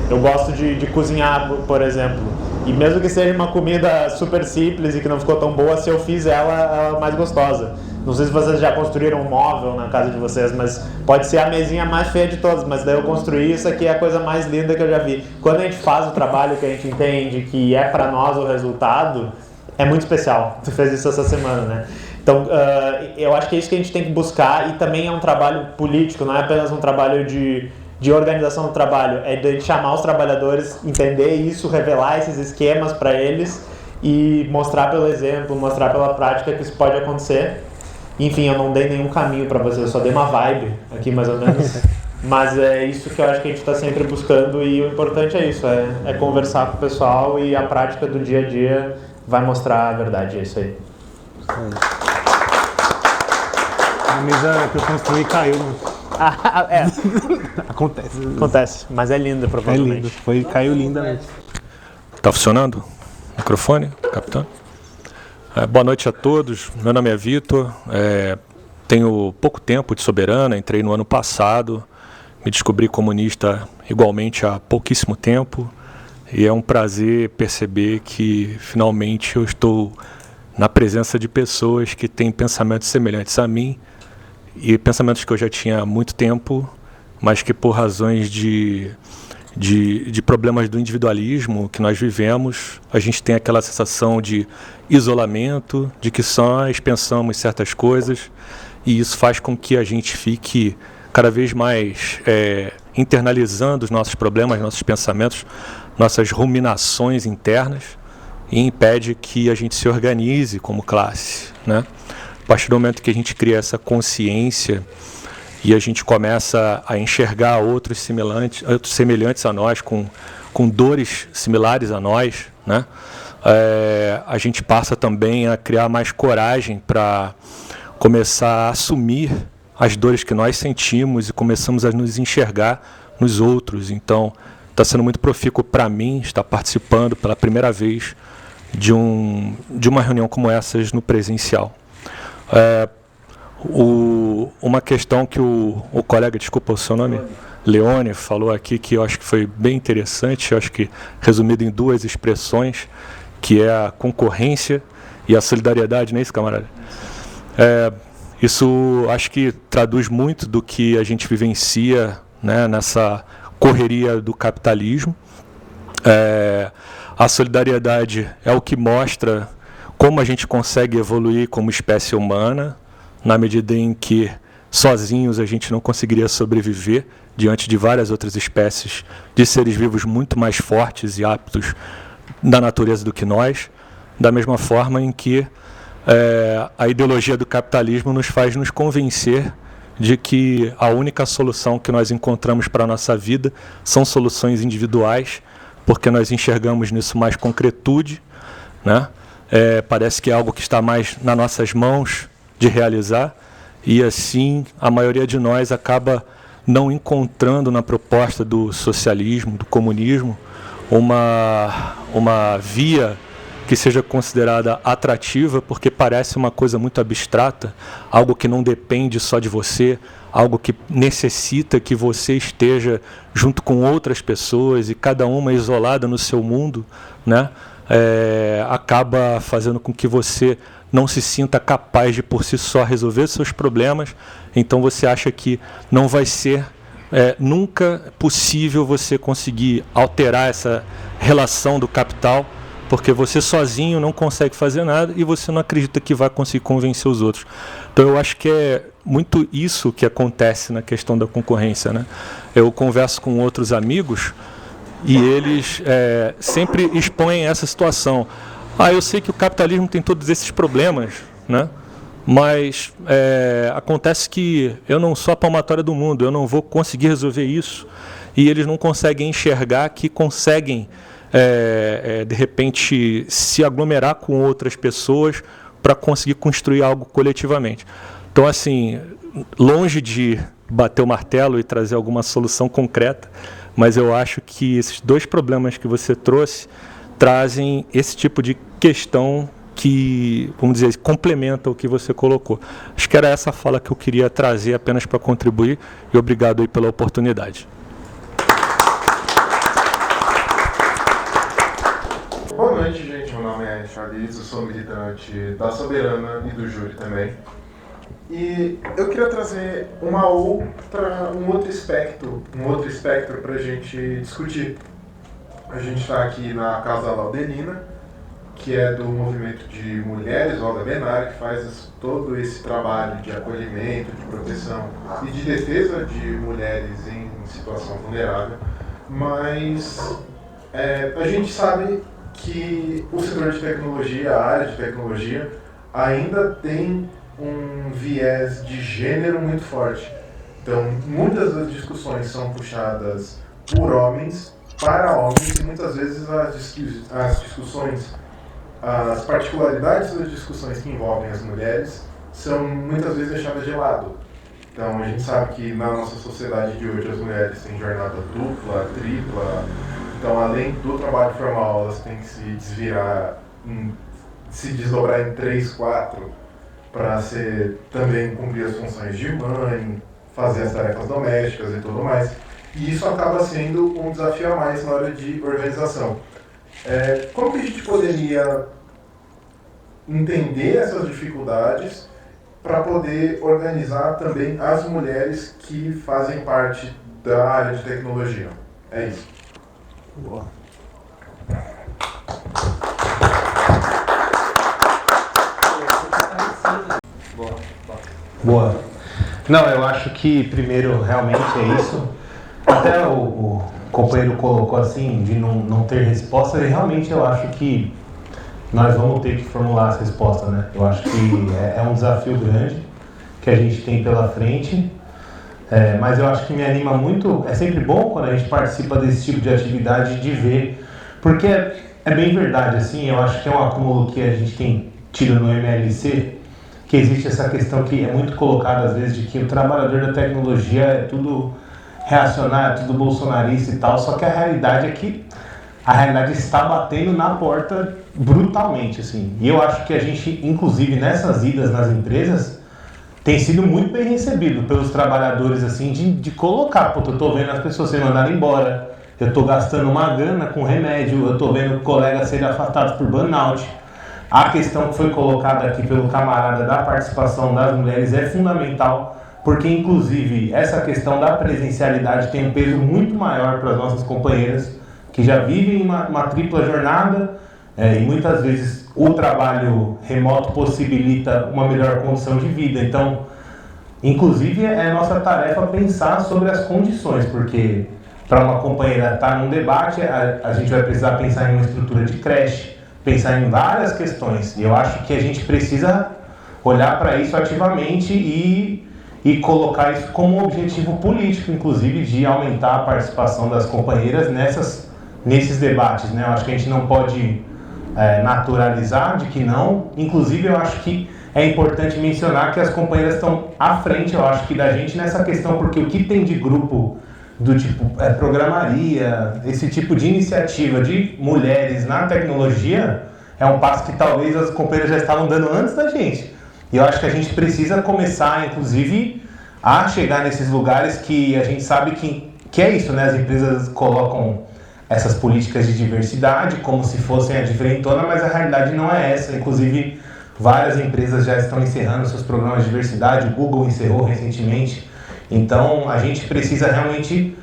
eu gosto de cozinhar, por exemplo, e mesmo que seja uma comida super simples e que não ficou tão boa, se eu fiz ela mais gostosa. Não sei se vocês já construíram um móvel na casa de vocês, mas pode ser a mesinha mais feia de todas, mas daí eu construí isso aqui, é a coisa mais linda que eu já vi. Quando a gente faz o trabalho que a gente entende que é para nós o resultado, é muito especial. Tu fez isso essa semana, né? Então, eu acho que é isso que a gente tem que buscar, e também é um trabalho político, não é apenas um trabalho de organização do trabalho, é de chamar os trabalhadores, entender isso, revelar esses esquemas para eles e mostrar pelo exemplo, mostrar pela prática que isso pode acontecer. Enfim, eu não dei nenhum caminho para vocês, eu só dei uma vibe aqui mais ou menos, mas é isso que eu acho que a gente está sempre buscando, e o importante é isso, é conversar com o pessoal, e a prática do dia a dia vai mostrar a verdade, é isso aí. A mesa que eu construí caiu. Acontece, mas é linda, provavelmente. É lindo, caiu lindamente. Tá funcionando? Microfone, capitão? Boa noite a todos, meu nome é Vitor, tenho pouco tempo de Soberana, entrei no ano passado, me descobri comunista igualmente há pouquíssimo tempo, e é um prazer perceber que finalmente eu estou na presença de pessoas que têm pensamentos semelhantes a mim, e pensamentos que eu já tinha há muito tempo, mas que por razões de problemas do individualismo que nós vivemos, a gente tem aquela sensação de isolamento, de que só nós pensamos certas coisas, e isso faz com que a gente fique cada vez mais internalizando os nossos problemas, nossos pensamentos, nossas ruminações internas, e impede que a gente se organize como classe, né? A partir do momento que a gente cria essa consciência e a gente começa a enxergar outros semelhantes a nós, com dores similares a nós, né? A gente passa também a criar mais coragem para começar a assumir as dores que nós sentimos e começamos a nos enxergar nos outros. Então, está sendo muito profícuo para mim estar participando pela primeira vez de uma reunião como essas no presencial. Uma questão que o colega, desculpa o seu nome, Leone, falou aqui, que eu acho que foi bem interessante, eu acho que resumido em duas expressões, que é a concorrência e a solidariedade, não é isso, camarada? Isso acho que traduz muito do que a gente vivencia, né, nessa correria do capitalismo. A solidariedade é o que mostra como a gente consegue evoluir como espécie humana, na medida em que sozinhos a gente não conseguiria sobreviver diante de várias outras espécies de seres vivos muito mais fortes e aptos da natureza do que nós, da mesma forma em que a ideologia do capitalismo nos faz nos convencer de que a única solução que nós encontramos para a nossa vida são soluções individuais, porque nós enxergamos nisso mais concretude, né? Parece que é algo que está mais nas nossas mãos de realizar, e assim a maioria de nós acaba não encontrando na proposta do socialismo, do comunismo, uma via que seja considerada atrativa, porque parece uma coisa muito abstrata, algo que não depende só de você, algo que necessita que você esteja junto com outras pessoas e cada uma isolada no seu mundo, né? Acaba fazendo com que você não se sinta capaz de por si só resolver seus problemas, então você acha que não vai ser nunca possível você conseguir alterar essa relação do capital, porque você sozinho não consegue fazer nada e você não acredita que vai conseguir convencer os outros. Então eu acho que é muito isso que acontece na questão da concorrência, né? Eu converso com outros amigos e eles sempre expõem essa situação. Eu sei que o capitalismo tem todos esses problemas, né? Mas acontece que eu não sou a palmatória do mundo, eu não vou conseguir resolver isso. E eles não conseguem enxergar que conseguem, de repente, se aglomerar com outras pessoas para conseguir construir algo coletivamente. Então, assim, longe de bater o martelo e trazer alguma solução concreta, mas eu acho que esses dois problemas que você trouxe trazem esse tipo de questão que, vamos dizer, complementa o que você colocou. Acho que era essa fala que eu queria trazer apenas para contribuir, e obrigado aí pela oportunidade. Boa noite, gente. Meu nome é Charles, eu sou militante da Soberana e do Júri também. E eu queria trazer um outro espectro para a gente discutir. A gente está aqui na Casa Laudelina, que é do movimento de mulheres, Olga Benário, que faz todo esse trabalho de acolhimento, de proteção e de defesa de mulheres em situação vulnerável. Mas a gente sabe que o setor de tecnologia, a área de tecnologia, ainda tem um viés de gênero muito forte. Então, muitas das discussões são puxadas por homens, para homens, e muitas vezes as discussões, as particularidades das discussões que envolvem as mulheres são muitas vezes deixadas de lado. Então, a gente sabe que na nossa sociedade de hoje as mulheres têm jornada dupla, tripla. Então, além do trabalho formal, elas têm que se desvirar, se desdobrar em 3, 4, para também cumprir as funções de mãe, fazer as tarefas domésticas e tudo mais. E isso acaba sendo um desafio a mais na hora de organização. Como que a gente poderia entender essas dificuldades para poder organizar também as mulheres que fazem parte da área de tecnologia? É isso. Boa. Boa. Não, eu acho que primeiro realmente é isso. Até o companheiro colocou assim, de não ter resposta, e realmente eu acho que nós vamos ter que formular essa resposta, né? Eu acho que é um desafio grande que a gente tem pela frente. Mas eu acho que me anima muito, é sempre bom quando a gente participa desse tipo de atividade de ver, porque é bem verdade, assim, eu acho que é um acúmulo que a gente tem tido no MLC, que existe essa questão que é muito colocada às vezes de que o trabalhador da tecnologia é tudo reacionário, é tudo bolsonarista e tal, só que a realidade é que a realidade está batendo na porta brutalmente, assim, e eu acho que a gente, inclusive nessas idas nas empresas, tem sido muito bem recebido pelos trabalhadores, assim, de colocar, eu tô vendo as pessoas serem mandadas embora, eu tô gastando uma grana com remédio, eu tô vendo colegas serem afastados por burnout. A questão que foi colocada aqui pelo camarada da participação das mulheres é fundamental, porque inclusive essa questão da presencialidade tem um peso muito maior para as nossas companheiras, que já vivem uma tripla jornada, e muitas vezes o trabalho remoto possibilita uma melhor condição de vida. Então, inclusive, é nossa tarefa pensar sobre as condições, porque para uma companheira estar num debate, a gente vai precisar pensar em uma estrutura de creche, pensar em várias questões. E eu acho que a gente precisa olhar para isso ativamente e colocar isso como objetivo político, inclusive, de aumentar a participação das companheiras nesses debates, né? Eu acho que a gente não pode naturalizar de que não. Inclusive, eu acho que é importante mencionar que as companheiras estão à frente, eu acho que da gente nessa questão, porque o que tem de grupo do tipo programaria, esse tipo de iniciativa de mulheres na tecnologia, é um passo que talvez as companheiras já estavam dando antes da gente. E eu acho que a gente precisa começar, inclusive, a chegar nesses lugares que a gente sabe que é isso, né? As empresas colocam essas políticas de diversidade como se fossem a diferentona, mas a realidade não é essa. Inclusive, várias empresas já estão encerrando seus programas de diversidade, o Google encerrou recentemente. Então, a gente precisa realmente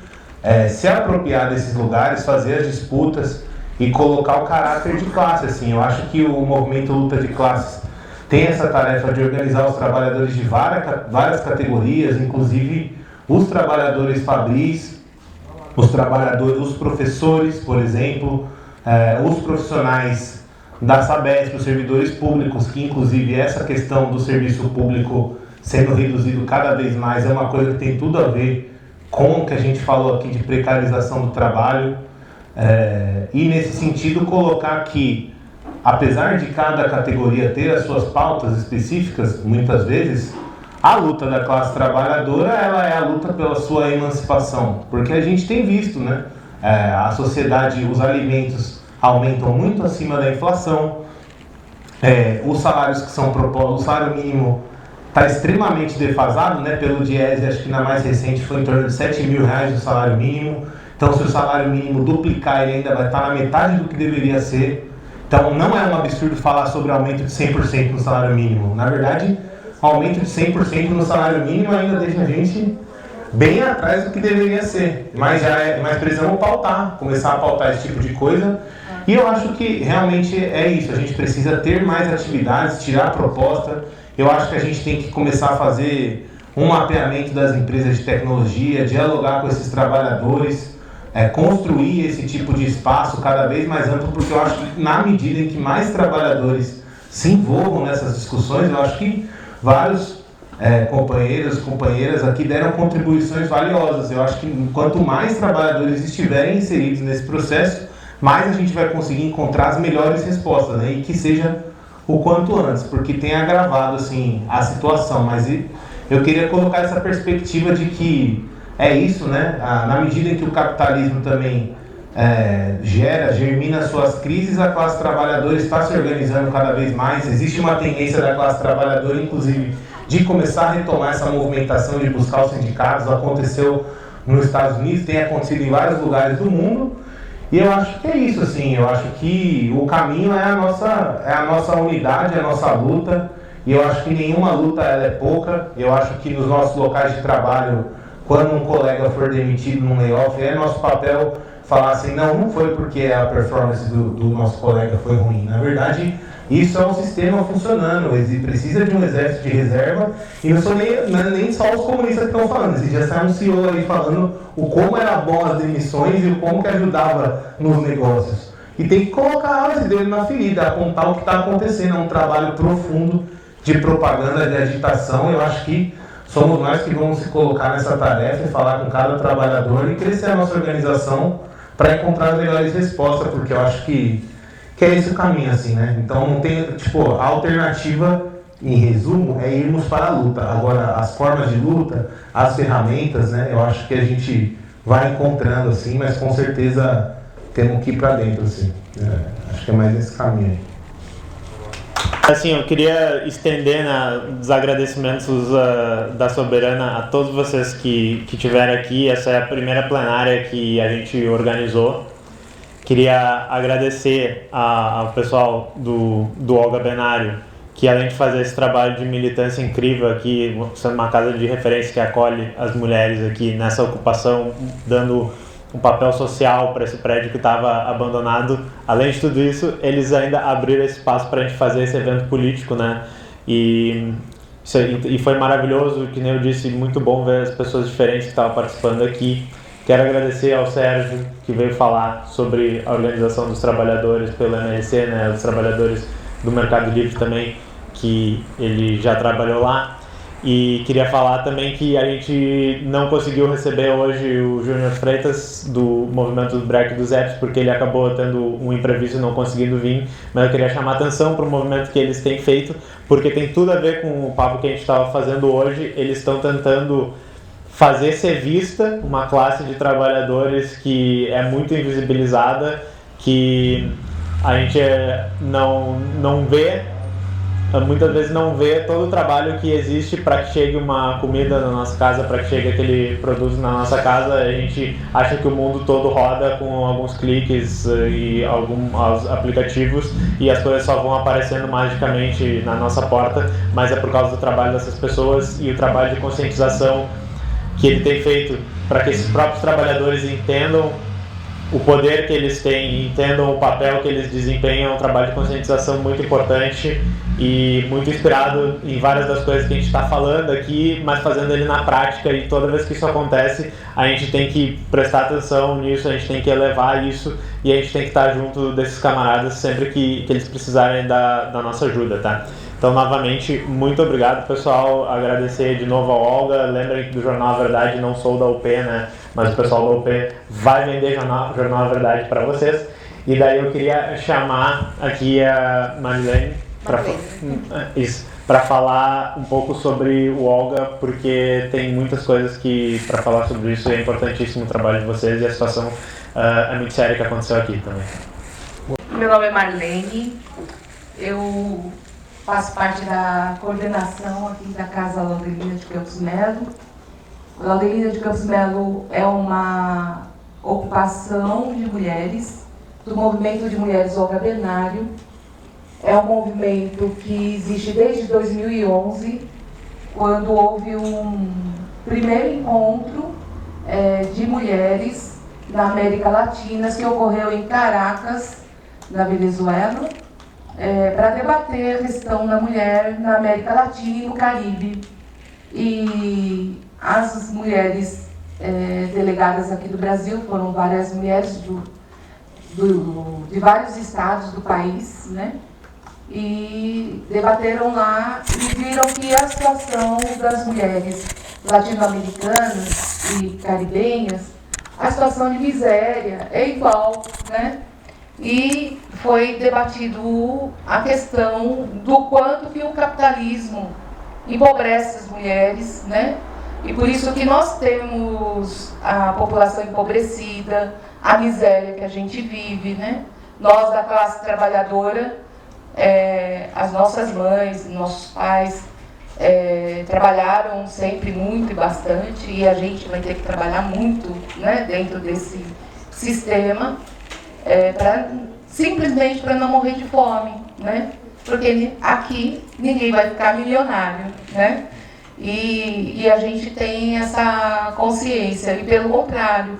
se apropriar desses lugares, fazer as disputas e colocar o caráter de classe. Assim, eu acho que o movimento Luta de Classes tem essa tarefa de organizar os trabalhadores de várias categorias, inclusive os trabalhadores fabris, os professores, por exemplo, os profissionais da Sabesp, os servidores públicos, que inclusive essa questão do serviço público sendo reduzido cada vez mais é uma coisa que tem tudo a ver com o que a gente falou aqui de precarização do trabalho, e nesse sentido colocar que, apesar de cada categoria ter as suas pautas específicas, muitas vezes, a luta da classe trabalhadora, ela é a luta pela sua emancipação, porque a gente tem visto, né, a sociedade, os alimentos aumentam muito acima da inflação, os salários que são propostos, o salário mínimo está extremamente defasado, né? Pelo Diese, acho que na mais recente foi em torno de R$7.000 o salário mínimo. Então, se o salário mínimo duplicar, ele ainda vai estar na metade do que deveria ser. Então, não é um absurdo falar sobre aumento de 100% no salário mínimo. Na verdade, aumento de 100% no salário mínimo ainda deixa a gente bem atrás do que deveria ser. Mas precisamos começar a pautar esse tipo de coisa. E eu acho que realmente é isso. A gente precisa ter mais atividades, tirar a proposta. Eu acho que a gente tem que começar a fazer um mapeamento das empresas de tecnologia, dialogar com esses trabalhadores, construir esse tipo de espaço cada vez mais amplo, porque eu acho que na medida em que mais trabalhadores se envolvam nessas discussões, eu acho que vários companheiros, companheiras aqui deram contribuições valiosas. Eu acho que quanto mais trabalhadores estiverem inseridos nesse processo, mais a gente vai conseguir encontrar as melhores respostas, né? E que seja o quanto antes, porque tem agravado assim, a situação. Mas eu queria colocar essa perspectiva de que é isso, né? Na medida em que o capitalismo também germina suas crises, a classe trabalhadora está se organizando cada vez mais. Existe uma tendência da classe trabalhadora, inclusive, de começar a retomar essa movimentação de buscar os sindicatos. Aconteceu nos Estados Unidos, tem acontecido em vários lugares do mundo. E eu acho que é isso, assim, eu acho que o caminho é a nossa unidade, é a nossa luta, e eu acho que nenhuma luta ela é pouca. Eu acho que nos nossos locais de trabalho, quando um colega for demitido num layoff, é nosso papel falar assim, não foi porque a performance do nosso colega foi ruim. Na verdade, isso é um sistema funcionando, precisa de um exército de reserva, e não são nem só os comunistas que estão falando. Esse dia saiu um CEO aí falando o como era bom as demissões e o como que ajudava nos negócios. E tem que colocar o dedo na ferida, apontar o que está acontecendo. É um trabalho profundo de propaganda, de agitação. Eu acho que somos nós que vamos se colocar nessa tarefa e falar com cada trabalhador e crescer a nossa organização para encontrar as melhores respostas, porque eu acho que é esse o caminho, assim, né? Então não tem, a alternativa, em resumo, é irmos para a luta. Agora, as formas de luta, as ferramentas, né? Eu acho que a gente vai encontrando, assim, mas com certeza temos que ir para dentro, assim. Acho que é mais esse caminho aí. Assim, eu queria estender os agradecimentos da Soberana a todos vocês que tiveram aqui. Essa é a primeira plenária que a gente organizou. Queria agradecer ao pessoal do Olga Benário, que além de fazer esse trabalho de militância incrível aqui, sendo uma casa de referência que acolhe as mulheres aqui nessa ocupação, dando um papel social para esse prédio que estava abandonado. Além de tudo isso, eles ainda abriram esse espaço para a gente fazer esse evento político, né? E foi maravilhoso, que nem eu disse, muito bom ver as pessoas diferentes que estavam participando aqui. Quero agradecer ao Sérgio, que veio falar sobre a organização dos trabalhadores pelo MRC, né? Os trabalhadores do Mercado Livre também, que ele já trabalhou lá. E queria falar também que a gente não conseguiu receber hoje o Júnior Freitas, do movimento do Break dos Apps, porque ele acabou tendo um imprevisto e não conseguindo vir, mas eu queria chamar a atenção para o movimento que eles têm feito, porque tem tudo a ver com o papo que a gente estava fazendo hoje. Eles estão tentando fazer ser vista uma classe de trabalhadores que é muito invisibilizada, que a gente não vê, muitas vezes não vê todo o trabalho que existe para que chegue uma comida na nossa casa, para que chegue aquele produto na nossa casa. A gente acha que o mundo todo roda com alguns cliques e alguns aplicativos e as coisas só vão aparecendo magicamente na nossa porta, mas é por causa do trabalho dessas pessoas e o trabalho de conscientização que ele tem feito para que esses próprios trabalhadores entendam o poder que eles têm, entendam o papel que eles desempenham. É um trabalho de conscientização muito importante e muito inspirado em várias das coisas que a gente está falando aqui, mas fazendo ele na prática. E toda vez que isso acontece, a gente tem que prestar atenção nisso, a gente tem que elevar isso e a gente tem que estar junto desses camaradas sempre que eles precisarem da nossa ajuda, tá? Então, novamente, muito obrigado, pessoal. Agradecer de novo a Olga. Lembrem que do Jornal A Verdade não sou da UP, né? Mas o pessoal da UP vai vender Jornal A Verdade para vocês. E daí eu queria chamar aqui a Marilene para falar um pouco sobre o Olga, porque tem muitas coisas para falar sobre isso. É importantíssimo o trabalho de vocês e a situação é muito séria que aconteceu aqui também. Meu nome é Marilene. eu faço parte da coordenação aqui da Casa Laudelina de Campos Melo. Laudelina de Campos Melo é uma ocupação de mulheres, do movimento de mulheres Olga Benário. É um movimento que existe desde 2011, quando houve um primeiro encontro de mulheres na América Latina, que ocorreu em Caracas, na Venezuela, para debater a questão da mulher na América Latina e no Caribe. E as mulheres delegadas aqui do Brasil foram várias mulheres de vários estados do país, né? E debateram lá e viram que a situação das mulheres latino-americanas e caribenhas, a situação de miséria é igual, né? E foi debatido a questão do quanto que o capitalismo empobrece as mulheres, né? E por isso que nós temos a população empobrecida, a miséria que a gente vive, né? Nós da classe trabalhadora, as nossas mães, nossos pais trabalharam sempre muito e bastante, e a gente vai ter que trabalhar muito, né, dentro desse sistema, simplesmente para não morrer de fome, né? Porque aqui ninguém vai ficar milionário, né? E a gente tem essa consciência, e pelo contrário,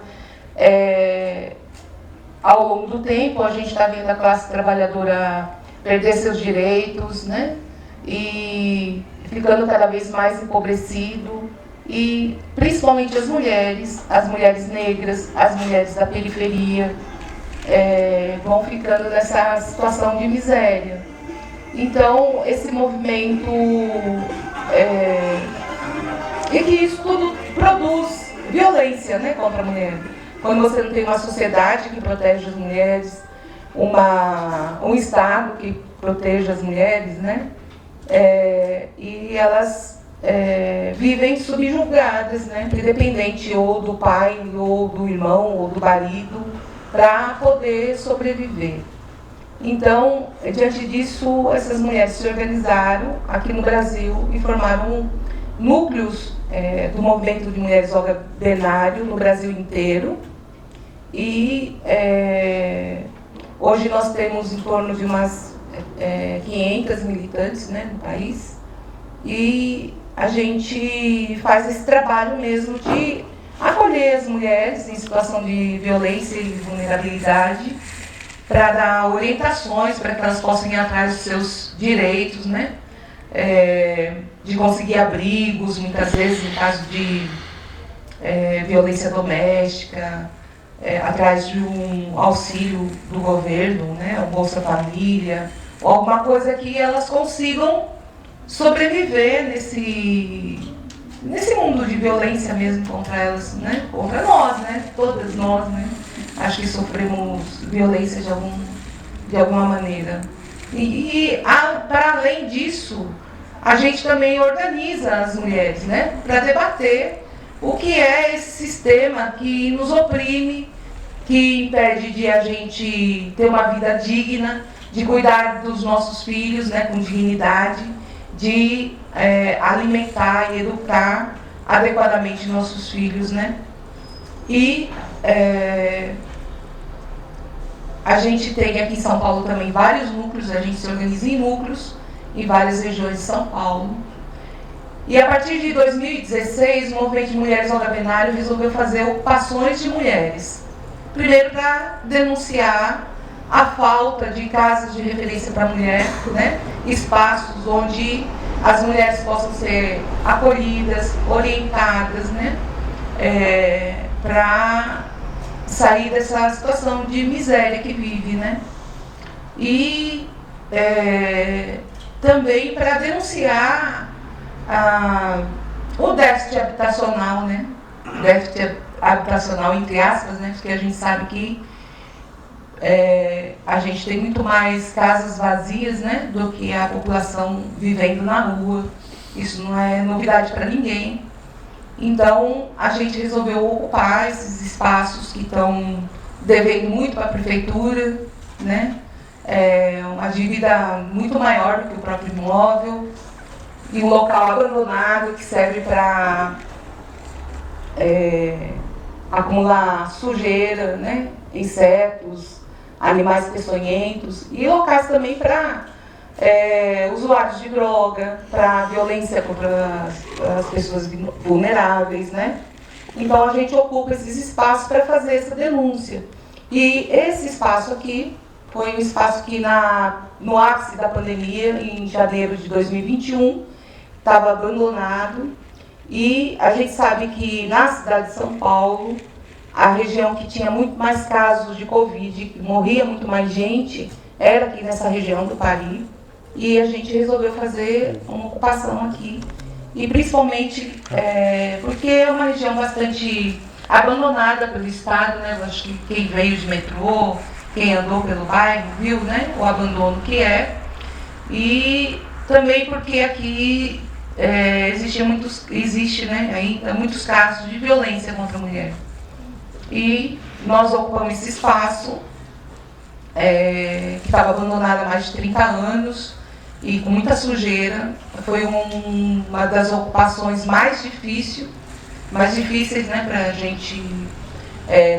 ao longo do tempo a gente está vendo a classe trabalhadora perder seus direitos, né? E ficando cada vez mais empobrecido, e principalmente as mulheres negras, as mulheres da periferia, vão ficando nessa situação de miséria. Então, esse movimento, e que isso tudo produz violência, né, contra a mulher. Quando você não tem uma sociedade que protege as mulheres, um Estado que proteja as mulheres, né, e elas vivem subjugadas, né, independente ou do pai, ou do irmão, ou do marido, para poder sobreviver. Então, diante disso, essas mulheres se organizaram aqui no Brasil e formaram núcleos do movimento de mulheres Olga Benário no Brasil inteiro. E hoje nós temos em torno de umas 500 militantes, né, no país. E a gente faz esse trabalho mesmo de acolher as mulheres em situação de violência e vulnerabilidade, para dar orientações para que elas possam ir atrás dos seus direitos, né? De conseguir abrigos, muitas vezes em caso de violência doméstica, atrás de um auxílio do governo, né? Um Bolsa Família, ou alguma coisa que elas consigam sobreviver nesse mundo de violência mesmo contra elas, né? Contra nós, né? Todas nós, né? Acho que sofremos violência de alguma maneira. Para além disso, a gente também organiza as mulheres, né, para debater o que é esse sistema que nos oprime, que impede de a gente ter uma vida digna, de cuidar dos nossos filhos, né, com dignidade, de alimentar e educar adequadamente nossos filhos, né? E a gente tem aqui em São Paulo também vários núcleos, a gente se organiza em núcleos em várias regiões de São Paulo. E a partir de 2016, o Movimento de Mulheres Olga Benário resolveu fazer ocupações de mulheres. Primeiro, para denunciar a falta de casas de referência para a mulher, né? Espaços onde as mulheres possam ser acolhidas, orientadas, né? Para sair dessa situação de miséria que vive, né? E também para denunciar o déficit habitacional, né? Déficit habitacional, entre aspas, né? Porque a gente sabe que a gente tem muito mais casas vazias, né, do que a população vivendo na rua. Isso não é novidade para ninguém. Então, a gente resolveu ocupar esses espaços que estão devendo muito para a prefeitura, né? uma dívida muito maior do que o próprio imóvel, e um local abandonado que serve para acumular sujeira, né? Insetos, animais peçonhentos, e locais também para usuários de droga, para violência contra as pessoas vulneráveis, né? Então a gente ocupa esses espaços para fazer essa denúncia. E esse espaço aqui foi um espaço que no ápice da pandemia, em janeiro de 2021, estava abandonado. E a gente sabe que na cidade de São Paulo, a região que tinha muito mais casos de Covid, que morria muito mais gente, era aqui nessa região do Pari. E a gente resolveu fazer uma ocupação aqui. E principalmente porque é uma região bastante abandonada pelo Estado, né? Eu acho que quem veio de metrô, quem andou pelo bairro, viu, né? O abandono que é. E também porque aqui existe, né, ainda muitos casos de violência contra a mulher. E nós ocupamos esse espaço, que estava abandonado há mais de 30 anos e com muita sujeira. Foi uma das ocupações mais difíceis, né, para a gente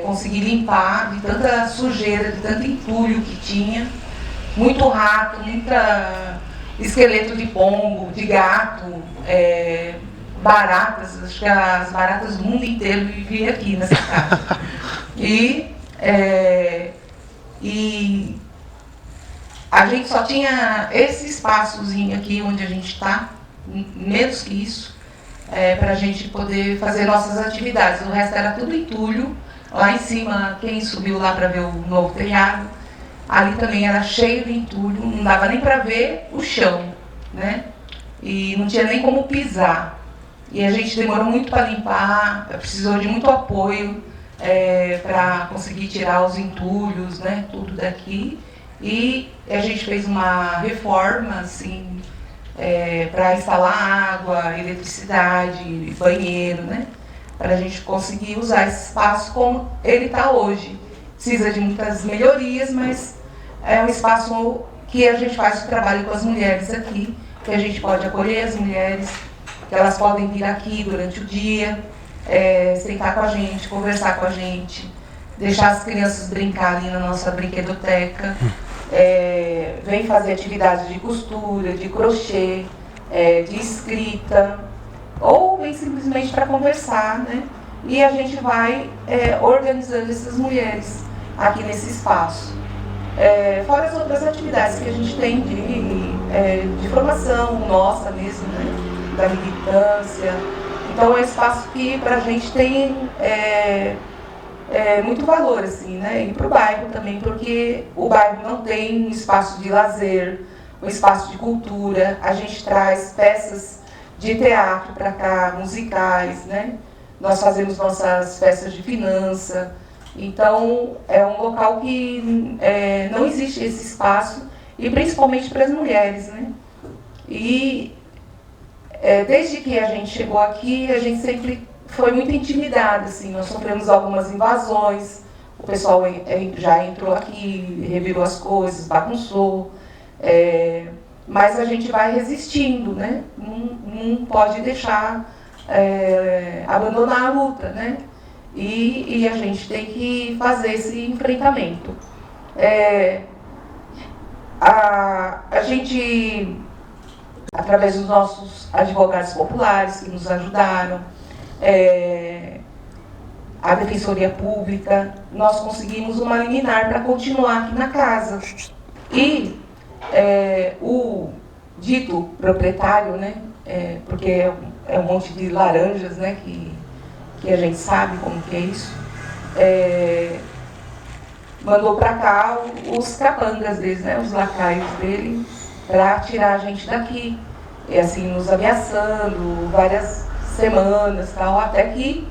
conseguir limpar, de tanta sujeira, de tanto entulho que tinha. Muito rato, muita esqueleto de pombo, de gato, baratas. Acho que as baratas do mundo inteiro viviam aqui nessa casa. E a gente só tinha esse espaçozinho aqui onde a gente está, menos que isso, para a gente poder fazer nossas atividades. O resto era tudo entulho. Lá em cima, quem subiu lá para ver o novo telhado, ali também era cheio de entulho, não dava nem para ver o chão, né? E não tinha nem como pisar. E a gente demorou muito para limpar, precisou de muito apoio para conseguir tirar os entulhos, né? Tudo daqui. E a gente fez uma reforma, assim, para instalar água, eletricidade, banheiro, né? Para a gente conseguir usar esse espaço como ele está hoje. Precisa de muitas melhorias, mas é um espaço que a gente faz o trabalho com as mulheres aqui, que a gente pode acolher as mulheres, que elas podem vir aqui durante o dia, sentar com a gente, conversar com a gente, deixar as crianças brincar ali na nossa brinquedoteca, vem fazer atividades de costura, de crochê, de escrita, ou vem simplesmente para conversar, né? E a gente vai organizando essas mulheres aqui nesse espaço. Fora as outras atividades que a gente tem de formação nossa mesmo, né? Da militância. Então é um espaço que para a gente tem muito valor, assim, né? E para o bairro também, porque o bairro não tem um espaço de lazer, um espaço de cultura. A gente traz peças de teatro para cá, musicais, né? Nós fazemos nossas festas de finança. Então, é um local que não existe esse espaço, e principalmente para as mulheres, né? E desde que a gente chegou aqui, a gente sempre foi muito intimidada, assim. Nós sofremos algumas invasões, o pessoal já entrou aqui, revirou as coisas, bagunçou, mas a gente vai resistindo, né? Não pode deixar abandonar a luta, né? E a gente tem que fazer esse enfrentamento. A gente, através dos nossos advogados populares que nos ajudaram, a Defensoria Pública, nós conseguimos uma liminar para continuar aqui na casa. E o dito proprietário, né, porque é um monte de laranjas, né, que a gente sabe como que é isso, mandou para cá os capangas deles, né, os lacaios dele, para tirar a gente daqui, e assim, nos ameaçando várias semanas, tal, até que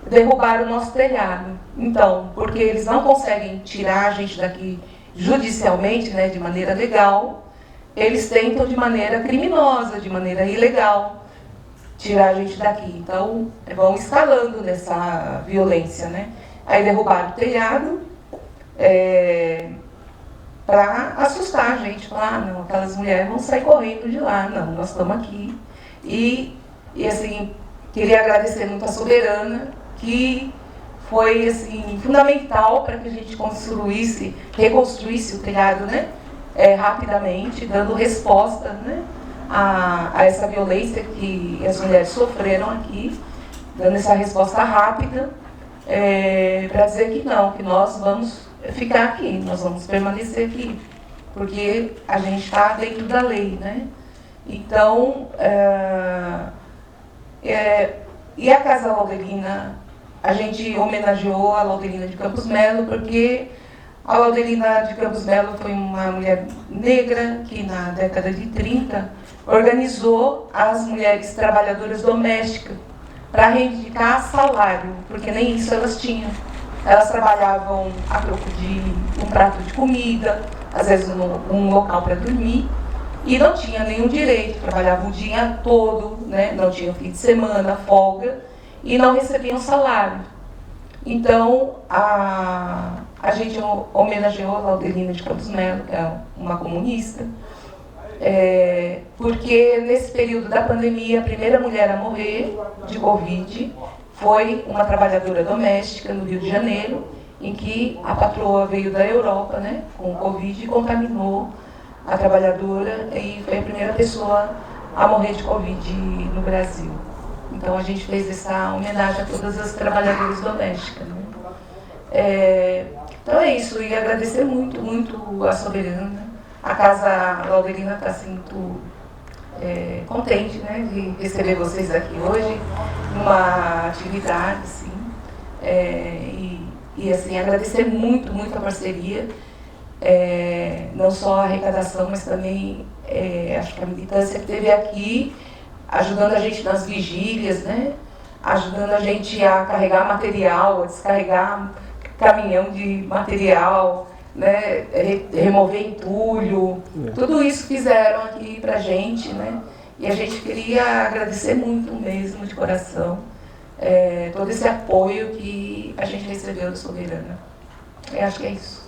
derrubaram o nosso telhado. Então, porque eles não conseguem tirar a gente daqui judicialmente, né, de maneira legal, eles tentam de maneira criminosa, de maneira ilegal, tirar a gente daqui. Então, vão escalando nessa violência, né? Aí derrubaram o telhado, para assustar a gente, falar, não, aquelas mulheres vão sair correndo de lá, não, nós estamos aqui. E assim, queria agradecer muito a Soberana, que foi assim, fundamental para que a gente reconstruísse o telhado, né, rapidamente, dando resposta, né, a essa violência que as mulheres sofreram aqui, dando essa resposta rápida, para dizer que não, que nós vamos ficar aqui, nós vamos permanecer aqui, porque a gente está dentro da lei, né? Então, e a Casa Laudelina, a gente homenageou a Laudelina de Campos Melo, porque a Laudelina de Campos Melo foi uma mulher negra que na década de 30 organizou as mulheres trabalhadoras domésticas para reivindicar salário, porque nem isso elas tinham. Elas trabalhavam a troco de um prato de comida, às vezes um local para dormir, e não tinha nenhum direito, trabalhavam o dia todo, né? Não tinham fim de semana, folga, e não recebiam salário. Então, a gente homenageou a Laudelina de Campos Melo, que é uma comunista, porque nesse período da pandemia, a primeira mulher a morrer de Covid foi uma trabalhadora doméstica no Rio de Janeiro, em que a patroa veio da Europa, né, com Covid e contaminou a trabalhadora e foi a primeira pessoa a morrer de Covid no Brasil. Então a gente fez essa homenagem a todas as trabalhadoras domésticas, né? Então é isso, e agradecer muito, muito a Soberana. A Casa Laudelina está assim, muito contente, né, de receber vocês aqui hoje, numa atividade, assim, e assim, agradecer muito, muito a parceria, não só a arrecadação, mas também acho que a militância que esteve aqui, ajudando a gente nas vigílias, né, ajudando a gente a carregar material, a descarregar caminhão de material, né, remover entulho, tudo isso fizeram aqui pra gente, né, e a gente queria agradecer muito mesmo, de coração, todo esse apoio que a gente recebeu do Soberana. Eu acho que é isso.